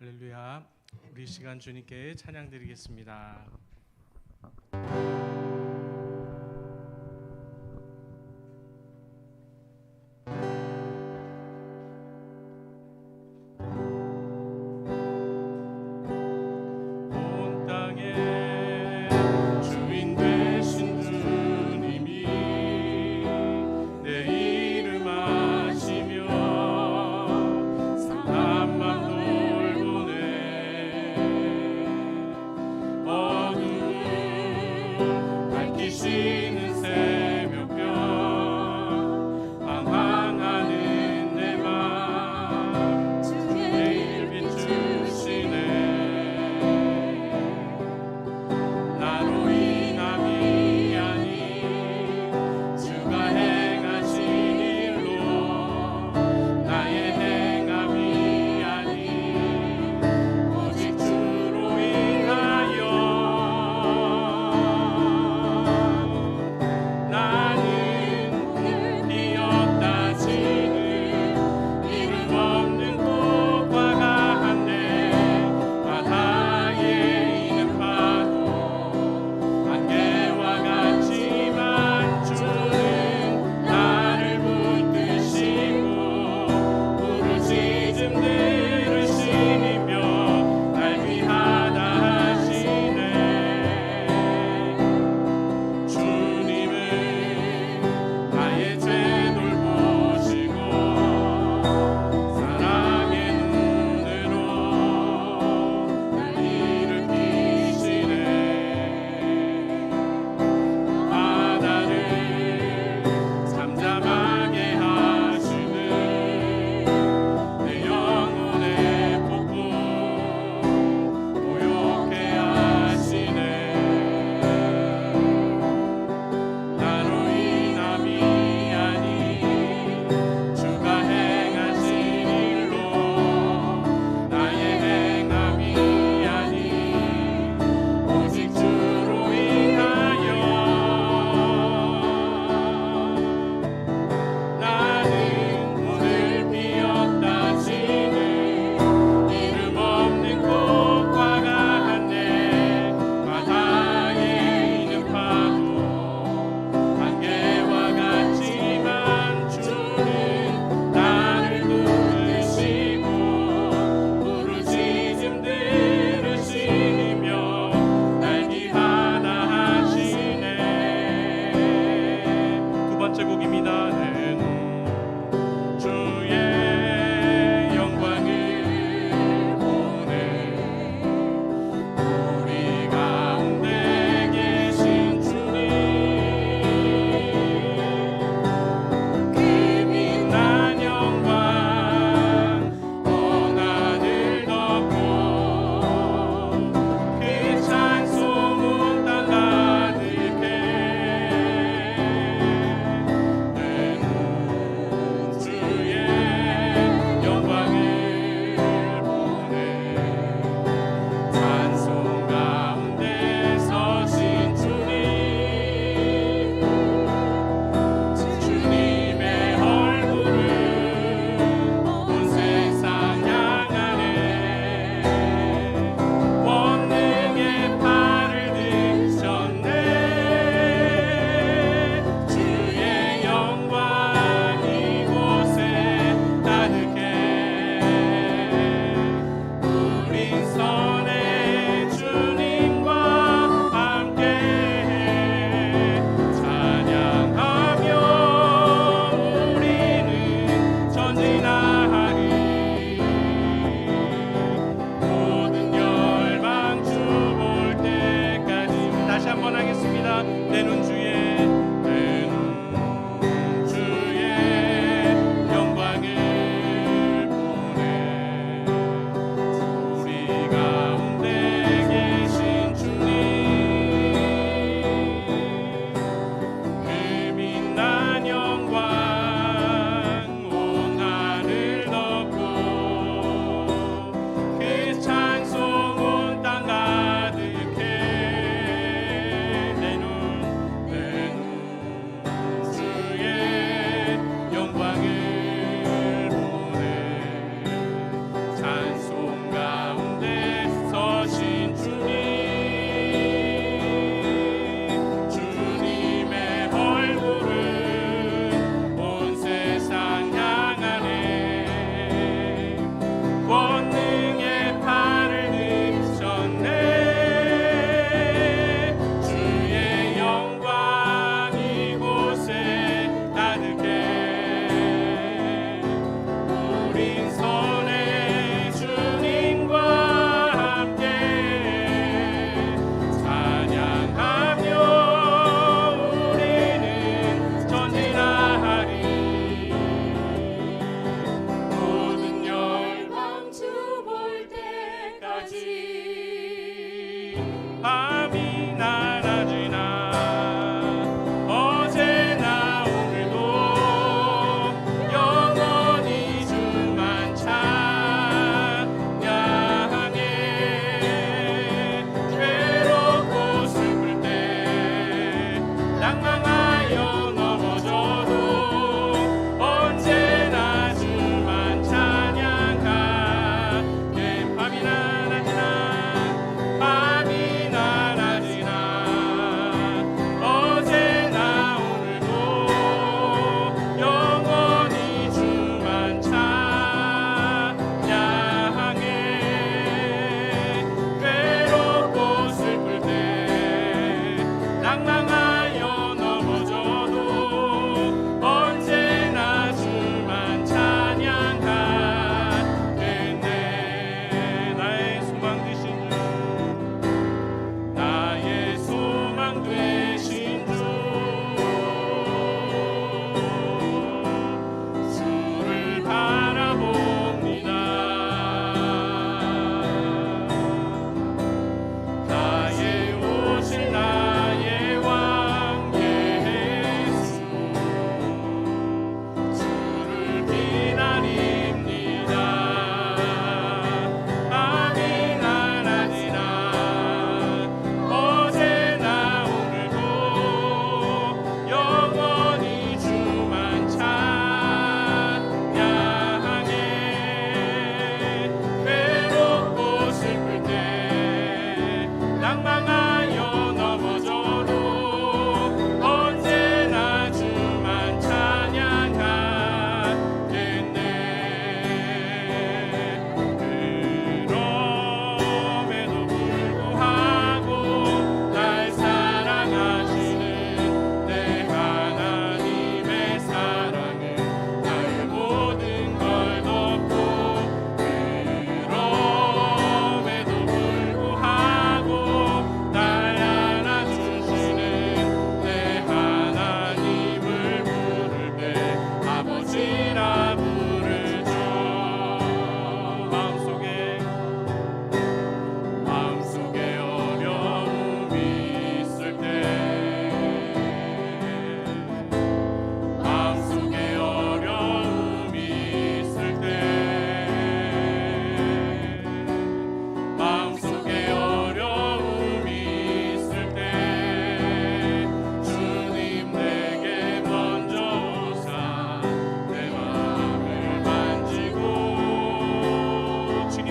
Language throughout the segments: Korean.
할렐루야. 우리 시간 주님께 찬양 드리겠습니다. 온 땅에 주인 되신 주님이 내 이름 아시며 상한 맘 돌보네. 어둠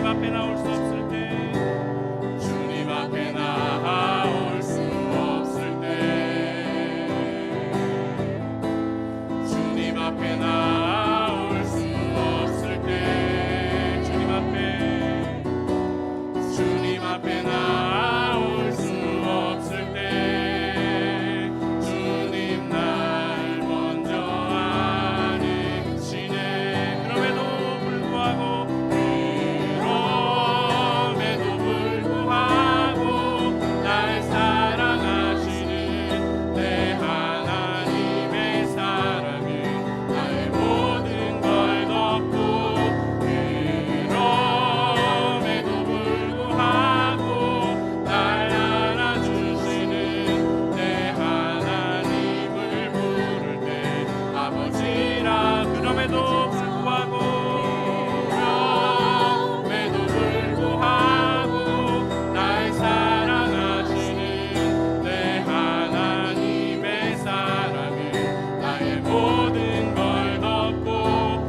앞에 나올 수 없을 때 주님 앞에 나올 수 없을 때 주님 앞에 나올 수 없을 때 주님 앞에 나올 수 없을 때 주님 날 먼저 아니시네. 그럼에도 불구하고 날 사랑하시는 내 하나님의 사랑은 나의 모든 걸 덮고 그럼에도 불구하고 날 안아주시는 내 하나님을 부를 때 아버지라. 그럼에도 불구하고 날 사랑하시는 내 하나님의 사랑은 나의 모든 걸 덮고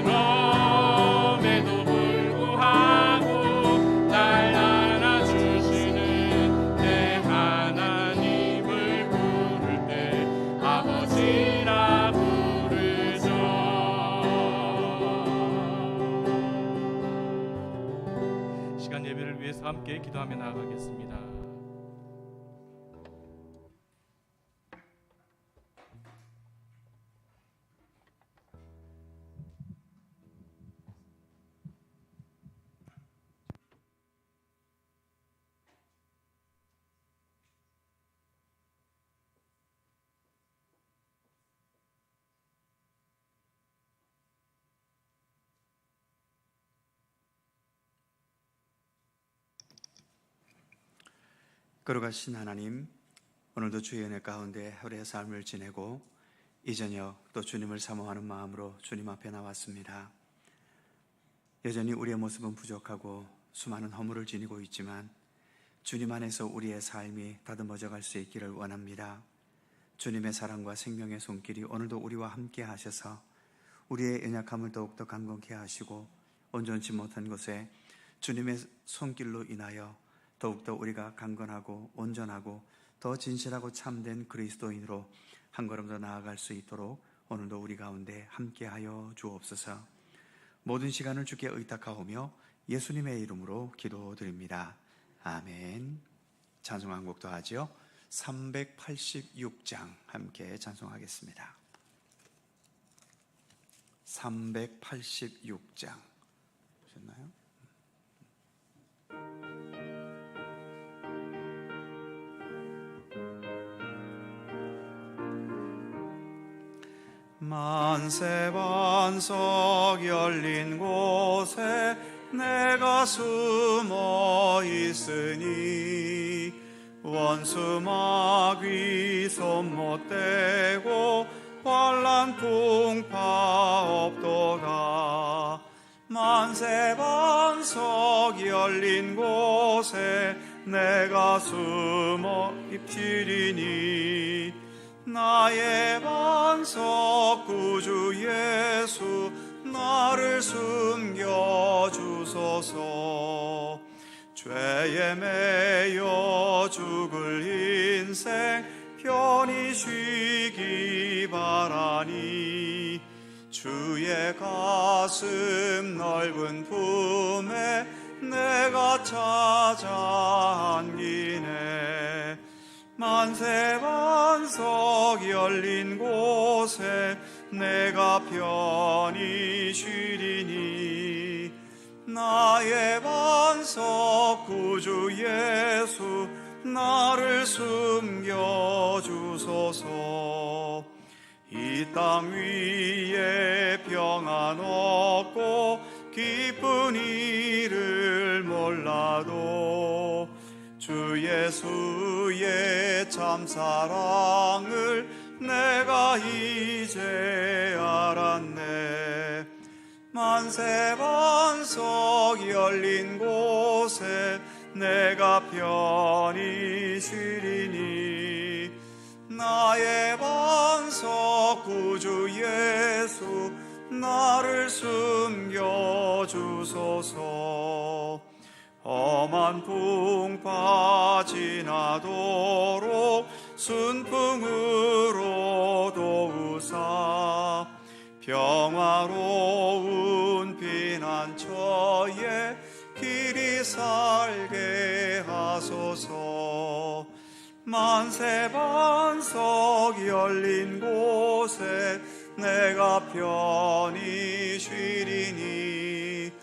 그럼에도 불구하고 날 안아주시는 내 하나님을 부를 때 아버지라 부르죠. 시간 예배를 위해서 함께 기도하며 나아가겠습니다. 거룩하신 하나님, 오늘도 주의 은혜 가운데 하루의 삶을 지내고 이 저녁 또 주님을 사모하는 마음으로 주님 앞에 나왔습니다. 여전히 우리의 모습은 부족하고 수많은 허물을 지니고 있지만 주님 안에서 우리의 삶이 다듬어져 갈 수 있기를 원합니다. 주님의 사랑과 생명의 손길이 오늘도 우리와 함께 하셔서 우리의 연약함을 더욱더 강건케 하시고 온전치 못한 곳에 주님의 손길로 인하여 더욱더 우리가 강건하고 온전하고 더 진실하고 참된 그리스도인으로 한 걸음 더 나아갈 수 있도록 오늘도 우리 가운데 함께하여 주옵소서. 모든 시간을 주께 의탁하오며 예수님의 이름으로 기도드립니다. 아멘. 찬송 한 곡도 하죠. 386장 함께 찬송하겠습니다. 386장 보셨나요? 만세 반석 열린 곳에 내가 숨어 있으니 원수 마귀 손 못 대고 환난 풍파 없도다. 만세 반석 열린 곳에 내가 숨어 입지리니 나의 반석 구주 예수 나를 숨겨주소서. 죄에 매여 죽을 인생 편히 쉬기 바라니 주의 가슴 넓은 품에 내가 찾아 안기네. 만세 반석 열린 곳에 내가 편히 쉬리니 나의 반석 구주 예수 나를 숨겨주소서. 이 땅 위에 평안 없고 기쁜 일을 몰라도 주 예수의 참사랑을 내가 이제 알았네. 만세 반석 열린 곳에 내가 편히 쉬리니 나의 반석 구주 예수 나를 숨겨 주소서. 험한 풍파 지나도록 순풍으로 도우사 평화로운 피난처에 길이 살게 하소서. 만세반석 열린 곳에 내가 편히 쉬리니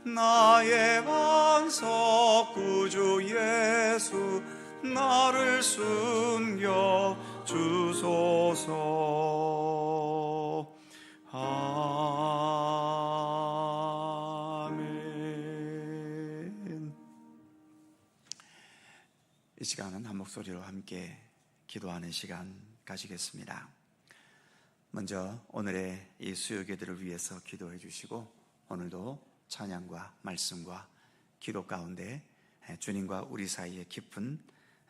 나의 반석 구주 예수 나를 숨겨 주소서. 아멘. 이 시간은 한 목소리로 함께 기도하는 시간 가지겠습니다. 먼저 오늘의 이 수요예배들을 위해서 기도해 주시고, 오늘도 찬양과 말씀과 기도 가운데 주님과 우리 사이에 깊은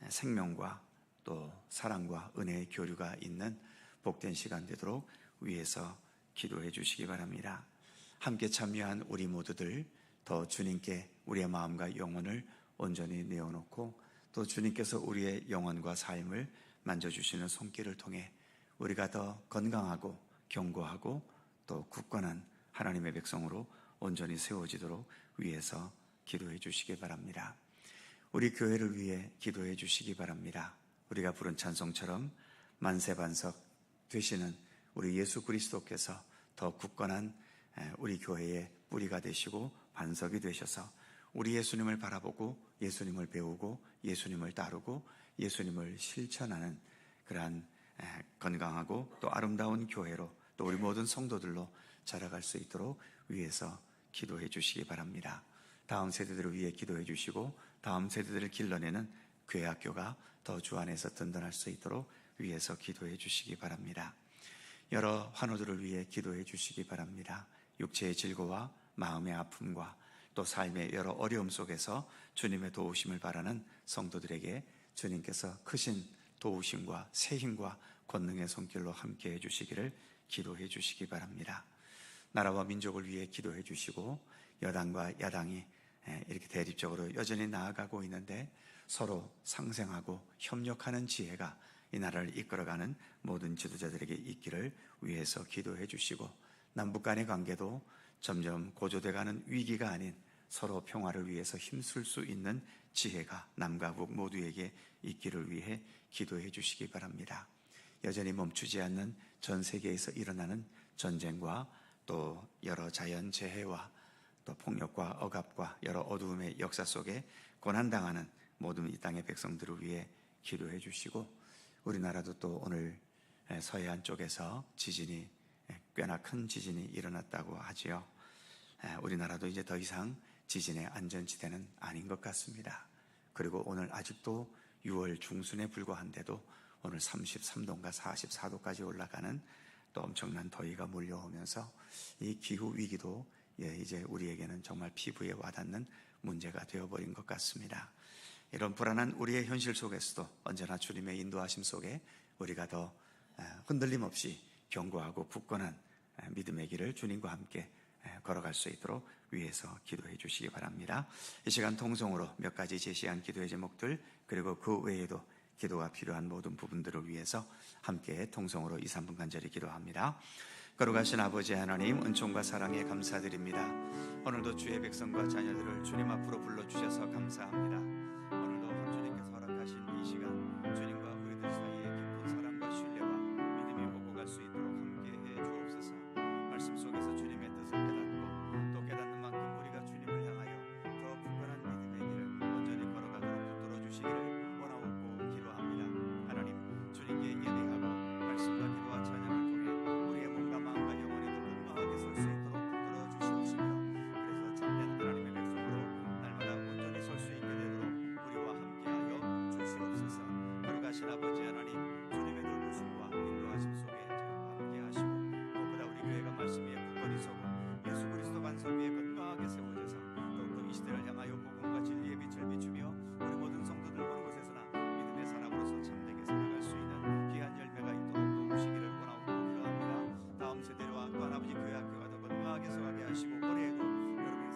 생명과 또 사랑과 은혜의 교류가 있는 복된 시간 되도록 위해서 기도해 주시기 바랍니다. 함께 참여한 우리 모두들 더 주님께 우리의 마음과 영혼을 온전히 내어놓고, 또 주님께서 우리의 영혼과 삶을 만져주시는 손길을 통해 우리가 더 건강하고 견고하고 또 굳건한 하나님의 백성으로 온전히 세워지도록 위해서 기도해 주시기 바랍니다. 우리 교회를 위해 기도해 주시기 바랍니다. 우리가 부른 찬송처럼 만세반석 되시는 우리 예수 그리스도께서 더 굳건한 우리 교회의 뿌리가 되시고 반석이 되셔서 우리 예수님을 바라보고 예수님을 배우고 예수님을 따르고 예수님을 실천하는 그러한 건강하고 또 아름다운 교회로 또 우리 모든 성도들로 자라갈 수 있도록 위해서 기도해 주시기 바랍니다. 다음 세대들을 위해 기도해 주시고 다음 세대들을 길러내는 교회 학교가 더 주 안에서 든든할 수 있도록 위해서 기도해 주시기 바랍니다. 여러 환우들을 위해 기도해 주시기 바랍니다. 육체의 질고와 마음의 아픔과 또 삶의 여러 어려움 속에서 주님의 도우심을 바라는 성도들에게 주님께서 크신 도우심과 새 힘과 권능의 손길로 함께해 주시기를 기도해 주시기 바랍니다. 나라와 민족을 위해 기도해 주시고 여당과 야당이 이렇게 대립적으로 여전히 나아가고 있는데 서로 상생하고 협력하는 지혜가 이 나라를 이끌어가는 모든 지도자들에게 있기를 위해서 기도해 주시고, 남북 간의 관계도 점점 고조돼가는 위기가 아닌 서로 평화를 위해서 힘쓸 수 있는 지혜가 남과 북 모두에게 있기를 위해 기도해 주시기 바랍니다. 여전히 멈추지 않는 전 세계에서 일어나는 전쟁과 또 여러 자연재해와 또 폭력과 억압과 여러 어두움의 역사 속에 고난당하는 모든 이 땅의 백성들을 위해 기도해 주시고, 우리나라도 또 오늘 서해안 쪽에서 지진이 꽤나 큰 지진이 일어났다고 하지요. 우리나라도 이제 더 이상 지진의 안전지대는 아닌 것 같습니다. 그리고 오늘 아직도 6월 중순에 불과한데도 오늘 33도인가 44도까지 올라가는 또 엄청난 더위가 몰려오면서 이 기후 위기도 이제 우리에게는 정말 피부에 와닿는 문제가 되어버린 것 같습니다. 이런 불안한 우리의 현실 속에서도 언제나 주님의 인도하심 속에 우리가 더 흔들림 없이 견고하고 굳건한 믿음의 길을 주님과 함께 걸어갈 수 있도록 위해서 기도해 주시기 바랍니다. 이 시간 통성으로 몇 가지 제시한 기도의 제목들, 그리고 그 외에도 기도가 필요한 모든 부분들을 위해서 함께 통성으로 2, 3분 간절히 기도합니다. 거룩하신 아버지 하나님, 은총과 사랑에 감사드립니다. 오늘도 주의 백성과 자녀들을 주님 앞으로 불러주셔서 감사합니다. 오늘도 주님께서 허락하신 이 시간, 주님과 우리들 사이에 깊은 사랑과 신뢰와 믿음이 오고 갈 수 있도록 함께해 주옵소서. 말씀 속에서 주님의 뜻을 깨닫고 또 깨닫는 만큼 우리가 주님을 향하여 더 굳건한 믿음의 길을 온전히 걸어가도록 붙들어 주시기를 원하옵고 기도합니다. 하나님, 주님께 예배하고 말씀과 기도와 찬양을 통해 우리의 몸과 마음과 영혼이 더 건강하게 설 수 있도록 붙들어 주시옵시며, 그래서 참된 하나님의 백성으로 날마다 온전히 설 수 있게 되도록 우리와 함께하여 주시옵소서. 거룩하신 아버지 하나님, 주님의 돌보심과 인도하심 속에 함께하시고 무엇보다 우리 교회가 말씀 위에 굳건히 서고 예수 그리스도 반석 위에 건강하게 세워져서 더욱더 이 시대를 향하여 복음과 진리의 빛을 비추며 우리 모든 성도들 어느 곳에서나 믿음의 사람으로서 참되게 살아갈 수 있는 귀한 열매가 있도록 도우시기를 원하고 기도합니다. 다음 세대와 또한 아버지 교회 학교가 더 건강하게 서가게 하시고 올해에도 여러분의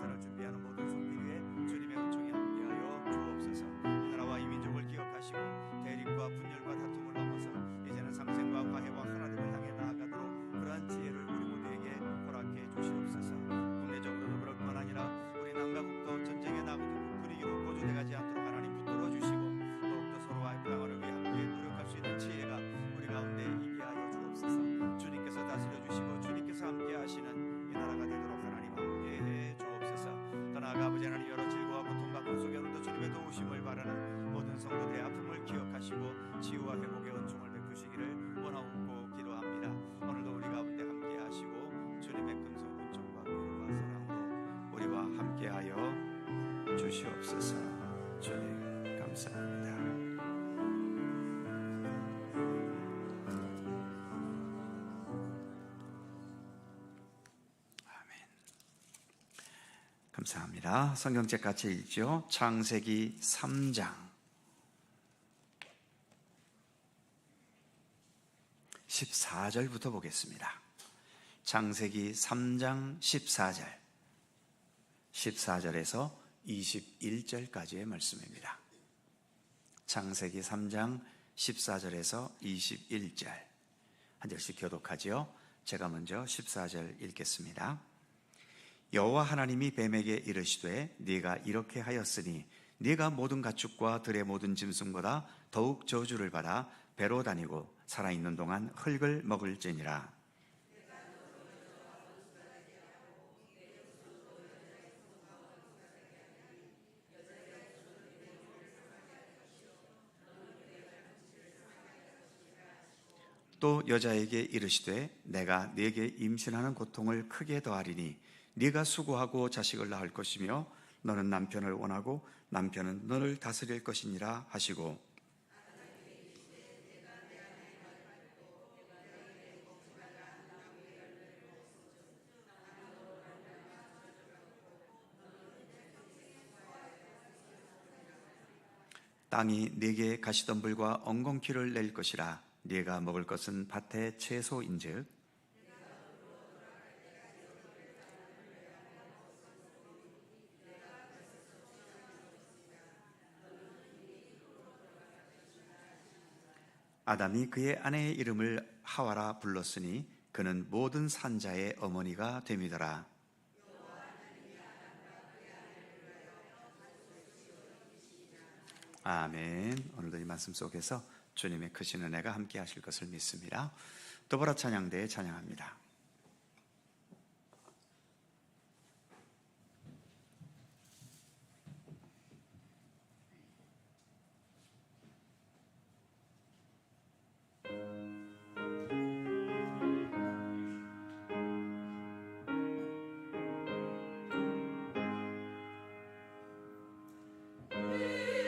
나아가 아버지 하나님 여러 질고와 고통과 곤 속에 오늘도 주님의 도우심을 바라는 모든 성도들의 아픔을 기억하시고 치유와 회복의 은총을 베푸시기를 원하옵고 기도합니다. 오늘도 우리 가운데 함께 하시고 주님의 금속 은총과 위로와 사랑으로 우리와 함께하여 주시옵소서. 주님 감사합니다. 감사합니다. 성경책 같이 읽죠. 창세기 3장 14절부터 보겠습니다. 창세기 3장 14절 14절에서 21절까지의 말씀입니다. 창세기 3장 14절에서 21절 한 절씩 교독하지요. 제가 먼저 14절 읽겠습니다. 여호와 하나님이 뱀에게 이르시되 네가 이렇게 하였으니 네가 모든 가축과 들의 모든 짐승보다 더욱 저주를 받아 배로 다니고 살아있는 동안 흙을 먹을지니라. 또 여자에게 이르시되 내가 네게 임신하는 고통을 크게 더하리니 네가 수고하고 자식을 낳을 것이며 너는 남편을 원하고 남편은 너를 다스릴 것이니라 하시고 땅이 네게 가시덤불과 엉겅퀴를 낼 것이라. 네가 먹을 것은 밭의 채소인즉 아담이 그의 아내의 이름을 하와라 불렀으니 그는 모든 산자의 어머니가 됨이더라. 아멘. 오늘도 이 말씀 속에서 주님의 크신 은혜가 함께 하실 것을 믿습니다. 도보라 찬양대에 찬양합니다. 내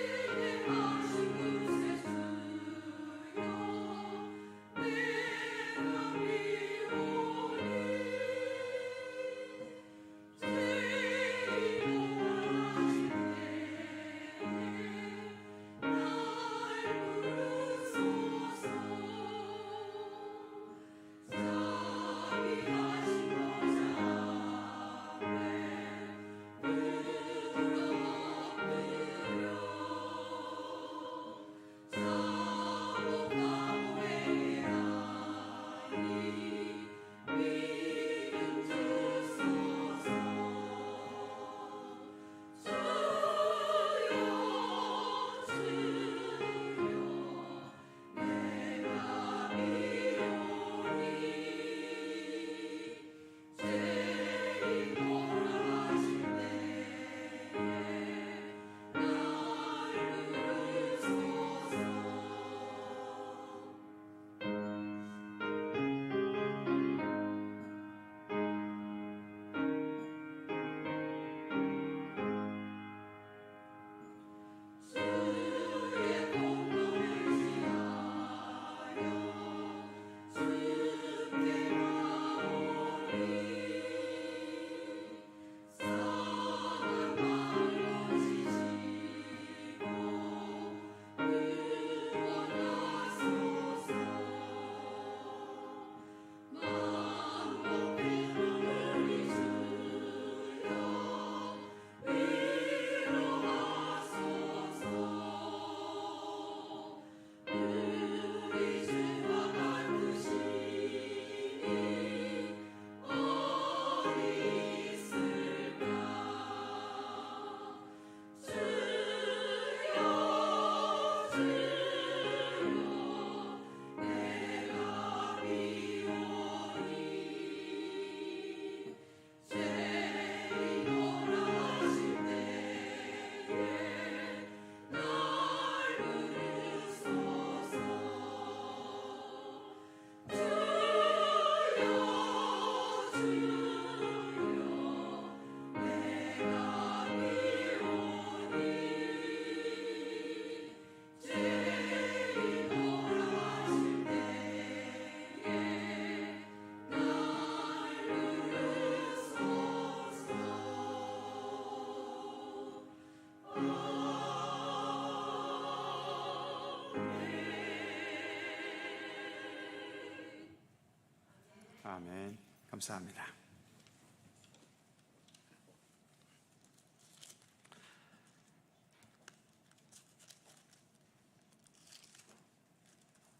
아멘. 감사합니다.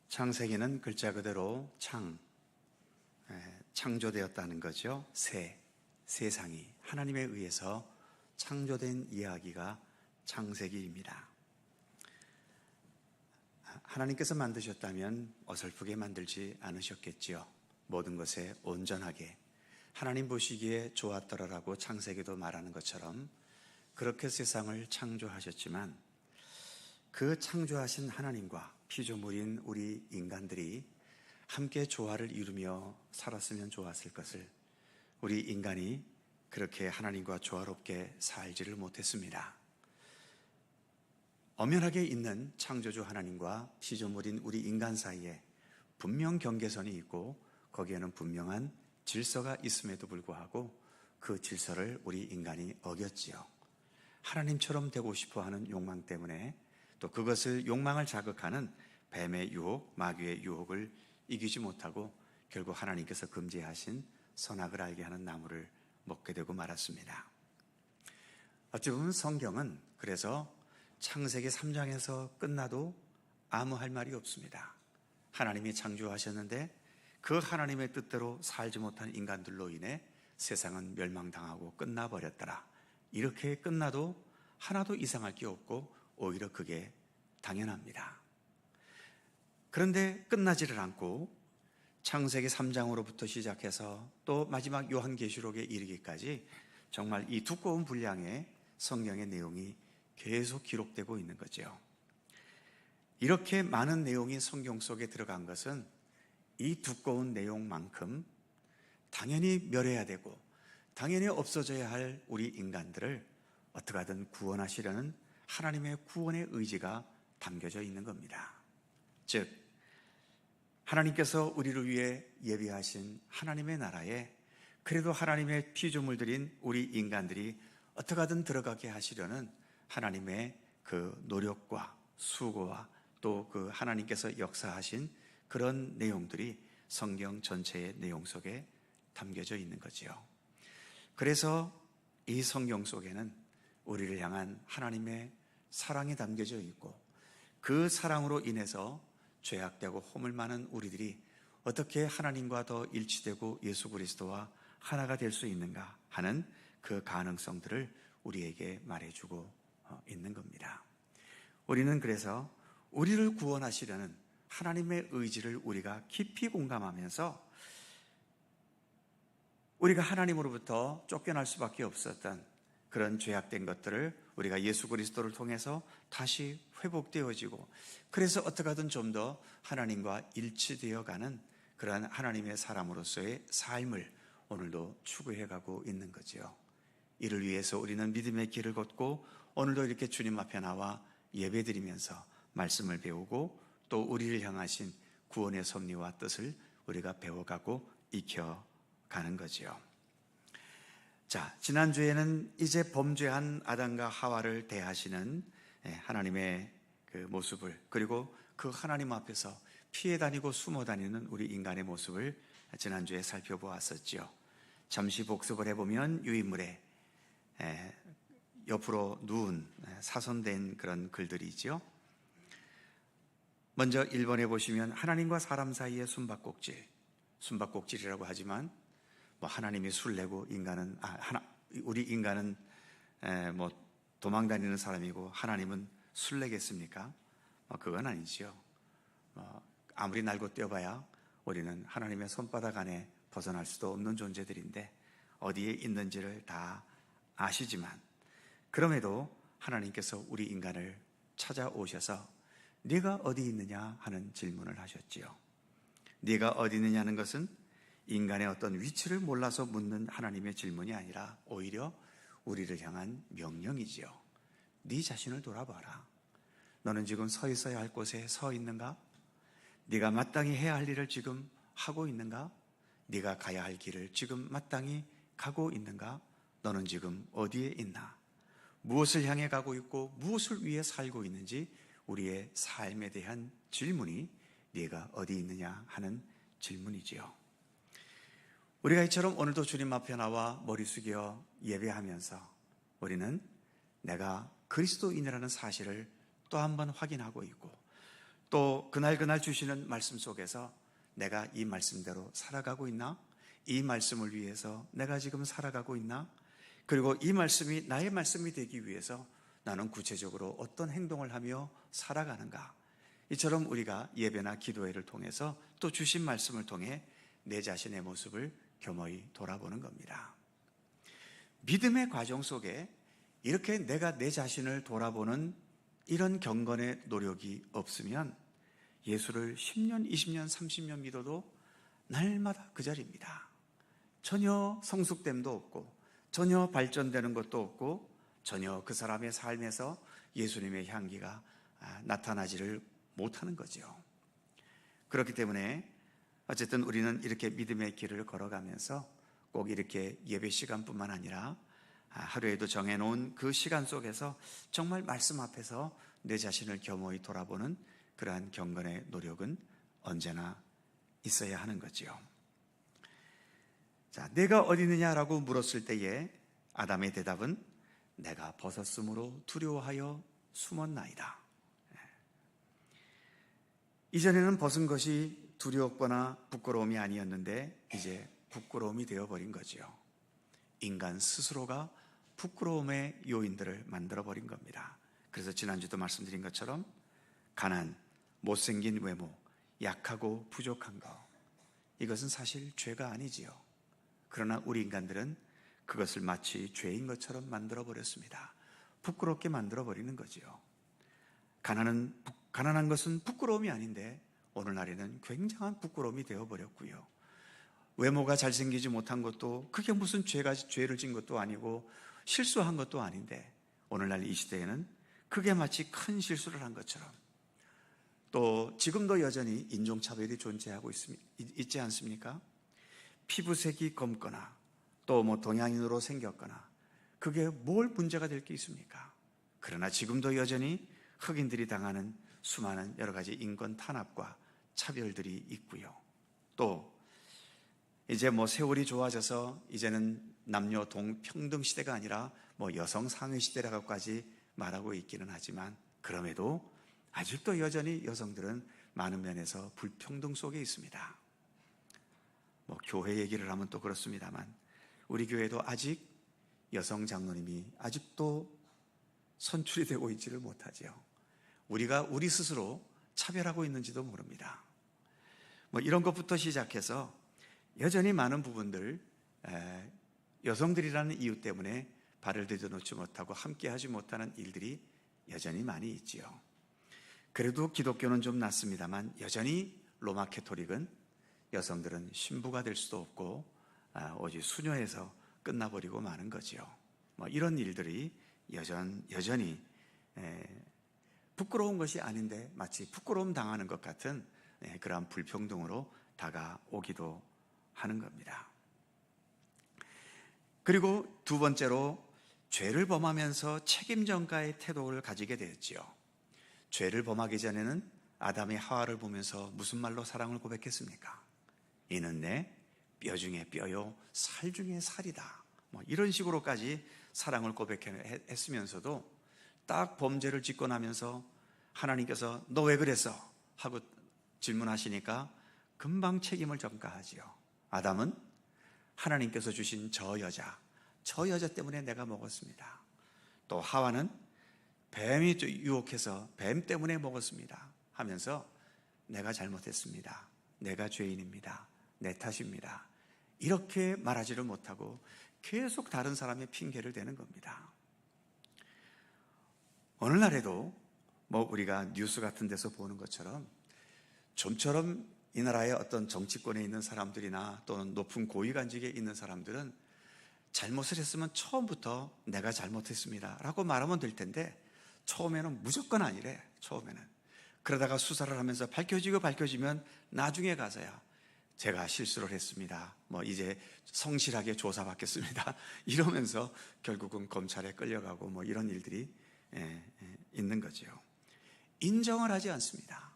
창세기는 글자 그대로 창조되었다는 거죠. 세상이 하나님에 의해서 창조된 이야기가 창세기입니다. 하나님께서 만드셨다면 어설프게 만들지 않으셨겠지요. 모든 것에 온전하게 하나님 보시기에 좋았더라라고 창세기도 말하는 것처럼 그렇게 세상을 창조하셨지만 그 창조하신 하나님과 피조물인 우리 인간들이 함께 조화를 이루며 살았으면 좋았을 것을 우리 인간이 그렇게 하나님과 조화롭게 살지를 못했습니다. 엄연하게 있는 창조주 하나님과 피조물인 우리 인간 사이에 분명 경계선이 있고 거기에는 분명한 질서가 있음에도 불구하고 그 질서를 우리 인간이 어겼지요. 하나님처럼 되고 싶어하는 욕망 때문에 또 그것을 욕망을 자극하는 뱀의 유혹, 마귀의 유혹을 이기지 못하고 결국 하나님께서 금지하신 선악을 알게 하는 나무를 먹게 되고 말았습니다. 어찌 보면 성경은 그래서 창세기 3장에서 끝나도 아무 할 말이 없습니다. 하나님이 창조하셨는데 그 하나님의 뜻대로 살지 못한 인간들로 인해 세상은 멸망당하고 끝나버렸더라. 이렇게 끝나도 하나도 이상할 게 없고 오히려 그게 당연합니다. 그런데 끝나지를 않고 창세기 3장으로부터 시작해서 또 마지막 요한계시록에 이르기까지 정말 이 두꺼운 분량의 성경의 내용이 계속 기록되고 있는 거죠. 이렇게 많은 내용이 성경 속에 들어간 것은 이 두꺼운 내용만큼 당연히 멸해야 되고 당연히 없어져야 할 우리 인간들을 어떻게 하든 구원하시려는 하나님의 구원의 의지가 담겨져 있는 겁니다. 즉 하나님께서 우리를 위해 예비하신 하나님의 나라에 그래도 하나님의 피조물들인 우리 인간들이 어떻게 하든 들어가게 하시려는 하나님의 그 노력과 수고와 또 그 하나님께서 역사하신 그런 내용들이 성경 전체의 내용 속에 담겨져 있는 거지요. 그래서 이 성경 속에는 우리를 향한 하나님의 사랑이 담겨져 있고 그 사랑으로 인해서 죄악되고 허물 많은 우리들이 어떻게 하나님과 더 일치되고 예수 그리스도와 하나가 될 수 있는가 하는 그 가능성들을 우리에게 말해주고 있는 겁니다. 우리는 그래서 우리를 구원하시려는 하나님의 의지를 우리가 깊이 공감하면서 우리가 하나님으로부터 쫓겨날 수밖에 없었던 그런 죄악된 것들을 우리가 예수 그리스도를 통해서 다시 회복되어지고 그래서 어떻게 하든 좀 더 하나님과 일치되어가는 그러한 하나님의 사람으로서의 삶을 오늘도 추구해가고 있는 거지요. 이를 위해서 우리는 믿음의 길을 걷고 오늘도 이렇게 주님 앞에 나와 예배드리면서 말씀을 배우고 또 우리를 향하신 구원의 섭리와 뜻을 우리가 배워가고 익혀가는 거지요. 자, 지난주에는 이제 범죄한 아담과 하와를 대하시는 하나님의 그 모습을 그리고 그 하나님 앞에서 피해 다니고 숨어 다니는 우리 인간의 모습을 지난주에 살펴보았었지요. 잠시 복습을 해보면 유인물에 옆으로 누운 사선된 그런 글들이지요. 먼저 1번에 보시면 하나님과 사람 사이의 숨바꼭질이라고 하지만 뭐 하나님이 술래고 인간은 우리 인간은 뭐 도망다니는 사람이고 하나님은 술래겠습니까? 그건 아니지요. 아무리 날고 뛰어봐야 우리는 하나님의 손바닥 안에 벗어날 수도 없는 존재들인데 어디에 있는지를 다 아시지만 그럼에도 하나님께서 우리 인간을 찾아오셔서 네가 어디 있느냐 하는 질문을 하셨지요. 네가 어디 있느냐는 것은 인간의 어떤 위치를 몰라서 묻는 하나님의 질문이 아니라 오히려 우리를 향한 명령이지요. 네 자신을 돌아봐라. 너는 지금 서 있어야 할 곳에 서 있는가? 네가 마땅히 해야 할 일을 지금 하고 있는가? 네가 가야 할 길을 지금 마땅히 가고 있는가? 너는 지금 어디에 있나? 무엇을 향해 가고 있고 무엇을 위해 살고 있는지 우리의 삶에 대한 질문이 네가 어디 있느냐 하는 질문이지요. 우리가 이처럼 오늘도 주님 앞에 나와 머리 숙여 예배하면서 우리는 내가 그리스도인이라는 사실을 또 한 번 확인하고 있고, 또 그날 주시는 말씀 속에서 내가 이 말씀대로 살아가고 있나? 이 말씀을 위해서 내가 지금 살아가고 있나? 그리고 이 말씀이 나의 말씀이 되기 위해서 나는 구체적으로 어떤 행동을 하며 살아가는가? 이처럼 우리가 예배나 기도회를 통해서 또 주신 말씀을 통해 내 자신의 모습을 겸허히 돌아보는 겁니다. 믿음의 과정 속에 이렇게 내가 내 자신을 돌아보는 이런 경건의 노력이 없으면 예수를 10년, 20년, 30년 믿어도 날마다 그 자리입니다. 전혀 성숙됨도 없고, 전혀 발전되는 것도 없고, 전혀 그 사람의 삶에서 예수님의 향기가 나타나지를 못하는 거죠. 그렇기 때문에 어쨌든 우리는 이렇게 믿음의 길을 걸어가면서 꼭 이렇게 예배 시간뿐만 아니라 하루에도 정해놓은 그 시간 속에서 정말 말씀 앞에서 내 자신을 겸허히 돌아보는 그러한 경건의 노력은 언제나 있어야 하는 거지요. 자, 내가 어디 있느냐라고 물었을 때에 아담의 대답은 내가 벗었으므로 두려워하여 숨었나이다. 이전에는 벗은 것이 두려웠거나 부끄러움이 아니었는데 이제 부끄러움이 되어버린 거지요. 인간 스스로가 부끄러움의 요인들을 만들어버린 겁니다. 그래서 지난주도 말씀드린 것처럼 가난, 못생긴 외모, 약하고 부족한 것, 이것은 사실 죄가 아니지요. 그러나 우리 인간들은 그것을 마치 죄인 것처럼 만들어버렸습니다. 부끄럽게 만들어버리는 거지요. 가난한 것은 부끄러움이 아닌데 오늘날에는 굉장한 부끄러움이 되어버렸고요. 외모가 잘생기지 못한 것도 그게 무슨 죄를 진 것도 아니고 실수한 것도 아닌데 오늘날 이 시대에는 그게 마치 큰 실수를 한 것처럼, 또 지금도 여전히 인종차별이 존재하고 있지 않습니까? 피부색이 검거나 또 동양인으로 생겼거나 그게 뭘 문제가 될 게 있습니까? 그러나 지금도 여전히 흑인들이 당하는 수많은 여러 가지 인권 탄압과 차별들이 있고요. 또 이제 세월이 좋아져서 이제는 남녀 동평등 시대가 아니라 여성 상위 시대라고까지 말하고 있기는 하지만 그럼에도 아직도 여전히 여성들은 많은 면에서 불평등 속에 있습니다. 교회 얘기를 하면 또 그렇습니다만 우리 교회도 아직 여성 장로님이 아직도 선출이 되고 있지를 못하지요. 우리가 우리 스스로 차별하고 있는지도 모릅니다. 이런 것부터 시작해서 여전히 많은 부분들 여성들이라는 이유 때문에 발을 들여놓지 못하고 함께하지 못하는 일들이 여전히 많이 있지요. 그래도 기독교는 좀 낫습니다만 여전히 로마 캐토릭은 여성들은 신부가 될 수도 없고 오직 수녀에서 끝나버리고 마는 거지요. 이런 일들이 여전히 부끄러운 것이 아닌데 마치 부끄러움 당하는 것 같은 그러한 불평등으로 다가오기도 하는 겁니다. 그리고 두 번째로 죄를 범하면서 책임 전가의 태도를 가지게 되었지요. 죄를 범하기 전에는 아담이 하와를 보면서 무슨 말로 사랑을 고백했습니까? 이는 내 뼈 중에 뼈요 살 중에 살이다. 이런 식으로까지 사랑을 고백했으면서도 딱 범죄를 짓고 나면서 하나님께서 너 왜 그랬어? 하고 질문하시니까 금방 책임을 전가하지요. 아담은 하나님께서 주신 저 여자 때문에 내가 먹었습니다. 또 하와는 뱀이 유혹해서 뱀 때문에 먹었습니다 하면서 내가 잘못했습니다. 내가 죄인입니다. 내 탓입니다. 이렇게 말하지를 못하고 계속 다른 사람의 핑계를 대는 겁니다. 오늘날에도 우리가 뉴스 같은 데서 보는 것처럼 좀처럼 이 나라의 어떤 정치권에 있는 사람들이나 또는 높은 고위관직에 있는 사람들은 잘못을 했으면 처음부터 내가 잘못했습니다 라고 말하면 될 텐데 처음에는 무조건 아니래. 처음에는 그러다가 수사를 하면서 밝혀지면 나중에 가서야 제가 실수를 했습니다, 이제 성실하게 조사받겠습니다 이러면서 결국은 검찰에 끌려가고 이런 일들이 있는 거죠. 인정을 하지 않습니다.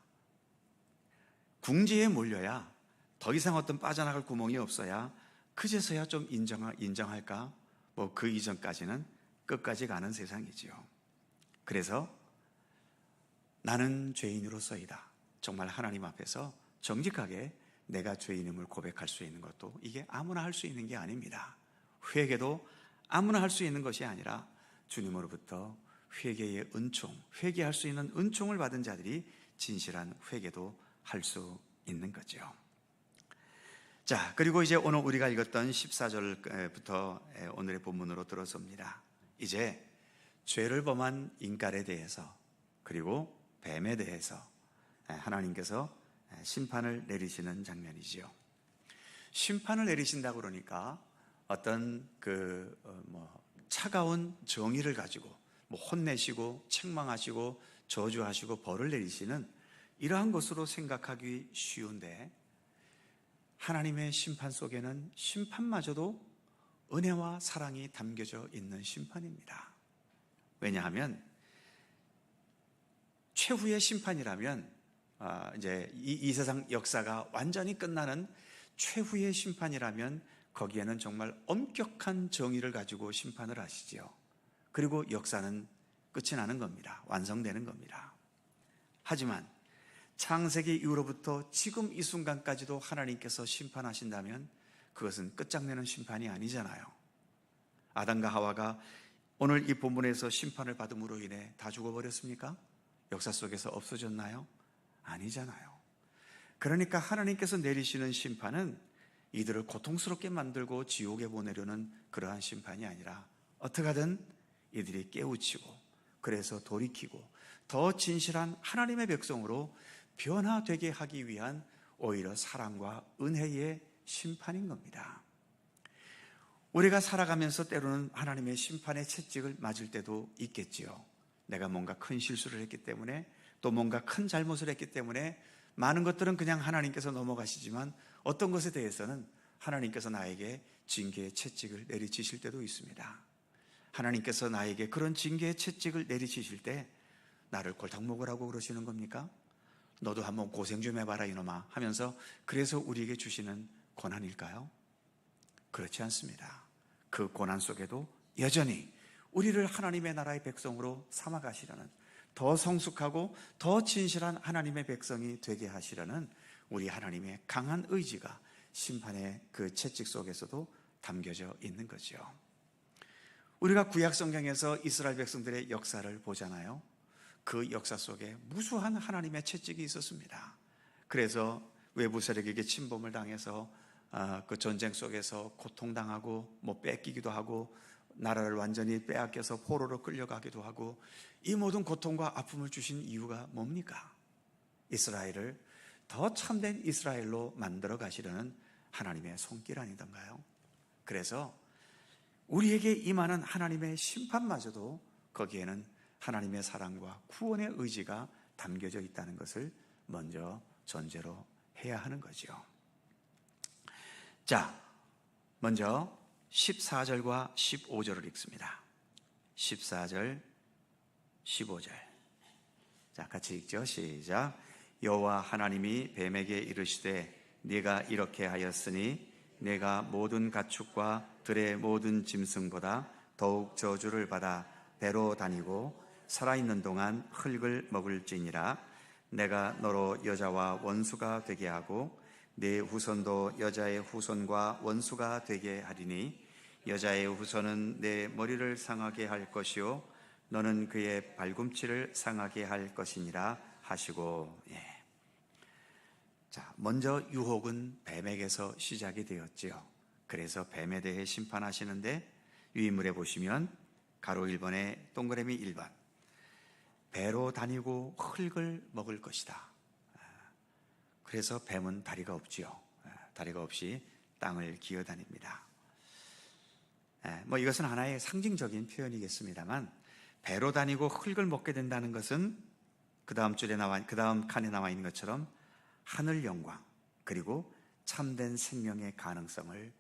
궁지에 몰려야 더 이상 어떤 빠져나갈 구멍이 없어야 그제서야 좀 인정할까? 뭐 그 이전까지는 끝까지 가는 세상이지요. 그래서 나는 죄인으로서이다. 정말 하나님 앞에서 정직하게 내가 죄인임을 고백할 수 있는 것도 이게 아무나 할 수 있는 게 아닙니다. 회개도 아무나 할 수 있는 것이 아니라 주님으로부터 회개의 은총, 회개할 수 있는 은총을 받은 자들이 진실한 회개도 할 수 있는 거죠. 자, 그리고 이제 오늘 우리가 읽었던 14절부터 오늘의 본문으로 들어섭니다. 이제 죄를 범한 인간에 대해서 그리고 뱀에 대해서 하나님께서 심판을 내리시는 장면이지요. 심판을 내리신다고 그러니까 어떤 차가운 정의를 가지고 혼내시고 책망하시고 저주하시고 벌을 내리시는 이러한 것으로 생각하기 쉬운데, 하나님의 심판 속에는 심판마저도 은혜와 사랑이 담겨져 있는 심판입니다. 왜냐하면 최후의 심판이라면 이제 이 세상 역사가 완전히 끝나는 최후의 심판이라면 거기에는 정말 엄격한 정의를 가지고 심판을 하시지요. 그리고 역사는 끝이 나는 겁니다. 완성되는 겁니다. 하지만 창세기 이후로부터 지금 이 순간까지도 하나님께서 심판하신다면 그것은 끝장내는 심판이 아니잖아요. 아담과 하와가 오늘 이 본문에서 심판을 받음으로 인해 다 죽어버렸습니까? 역사 속에서 없어졌나요? 아니잖아요. 그러니까 하나님께서 내리시는 심판은 이들을 고통스럽게 만들고 지옥에 보내려는 그러한 심판이 아니라 어떻게 하든 이들이 깨우치고 그래서 돌이키고 더 진실한 하나님의 백성으로 변화되게 하기 위한 오히려 사랑과 은혜의 심판인 겁니다. 우리가 살아가면서 때로는 하나님의 심판의 채찍을 맞을 때도 있겠지요. 내가 뭔가 큰 실수를 했기 때문에, 또 뭔가 큰 잘못을 했기 때문에 많은 것들은 그냥 하나님께서 넘어가시지만 어떤 것에 대해서는 하나님께서 나에게 징계의 채찍을 내리치실 때도 있습니다. 하나님께서 나에게 그런 징계의 채찍을 내리치실 때 나를 골탕 먹으라고 그러시는 겁니까? 너도 한번 고생 좀 해봐라 이놈아 하면서 그래서 우리에게 주시는 고난일까요? 그렇지 않습니다. 그 고난 속에도 여전히 우리를 하나님의 나라의 백성으로 삼아가시려는, 더 성숙하고 더 진실한 하나님의 백성이 되게 하시려는 우리 하나님의 강한 의지가 심판의 그 채찍 속에서도 담겨져 있는 거죠. 우리가 구약 성경에서 이스라엘 백성들의 역사를 보잖아요. 그 역사 속에 무수한 하나님의 채찍이 있었습니다. 그래서 외부 세력에게 침범을 당해서 그 전쟁 속에서 고통당하고 뺏기기도 하고 나라를 완전히 빼앗겨서 포로로 끌려가기도 하고, 이 모든 고통과 아픔을 주신 이유가 뭡니까? 이스라엘을 더 참된 이스라엘로 만들어 가시려는 하나님의 손길 아니던가요? 그래서 우리에게 임하는 하나님의 심판마저도 거기에는 하나님의 사랑과 구원의 의지가 담겨져 있다는 것을 먼저 전제로 해야 하는 거죠. 자, 먼저 14절과 15절을 읽습니다. 14절, 15절. 자, 같이 읽죠. 시작. 여호와 하나님이 뱀에게 이르시되 네가 이렇게 하였으니 내가 모든 가축과 들의 모든 짐승보다 더욱 저주를 받아 배로 다니고 살아있는 동안 흙을 먹을지니라. 내가 너로 여자와 원수가 되게 하고 네 후손도 여자의 후손과 원수가 되게 하리니 여자의 후손은 내 머리를 상하게 할 것이요 너는 그의 발꿈치를 상하게 할 것이니라 하시고. 자, 먼저 유혹은 뱀에게서 시작이 되었지요. 그래서 뱀에 대해 심판하시는데 유인물에 보시면 가로 1번에 동그라미 1번, 배로 다니고 흙을 먹을 것이다. 그래서 뱀은 다리가 없지요. 다리가 없이 땅을 기어다닙니다. 이것은 하나의 상징적인 표현이겠습니다만, 배로 다니고 흙을 먹게 된다는 것은 그 다음 칸에 나와 있는 것처럼 하늘 영광 그리고 참된 생명의 가능성을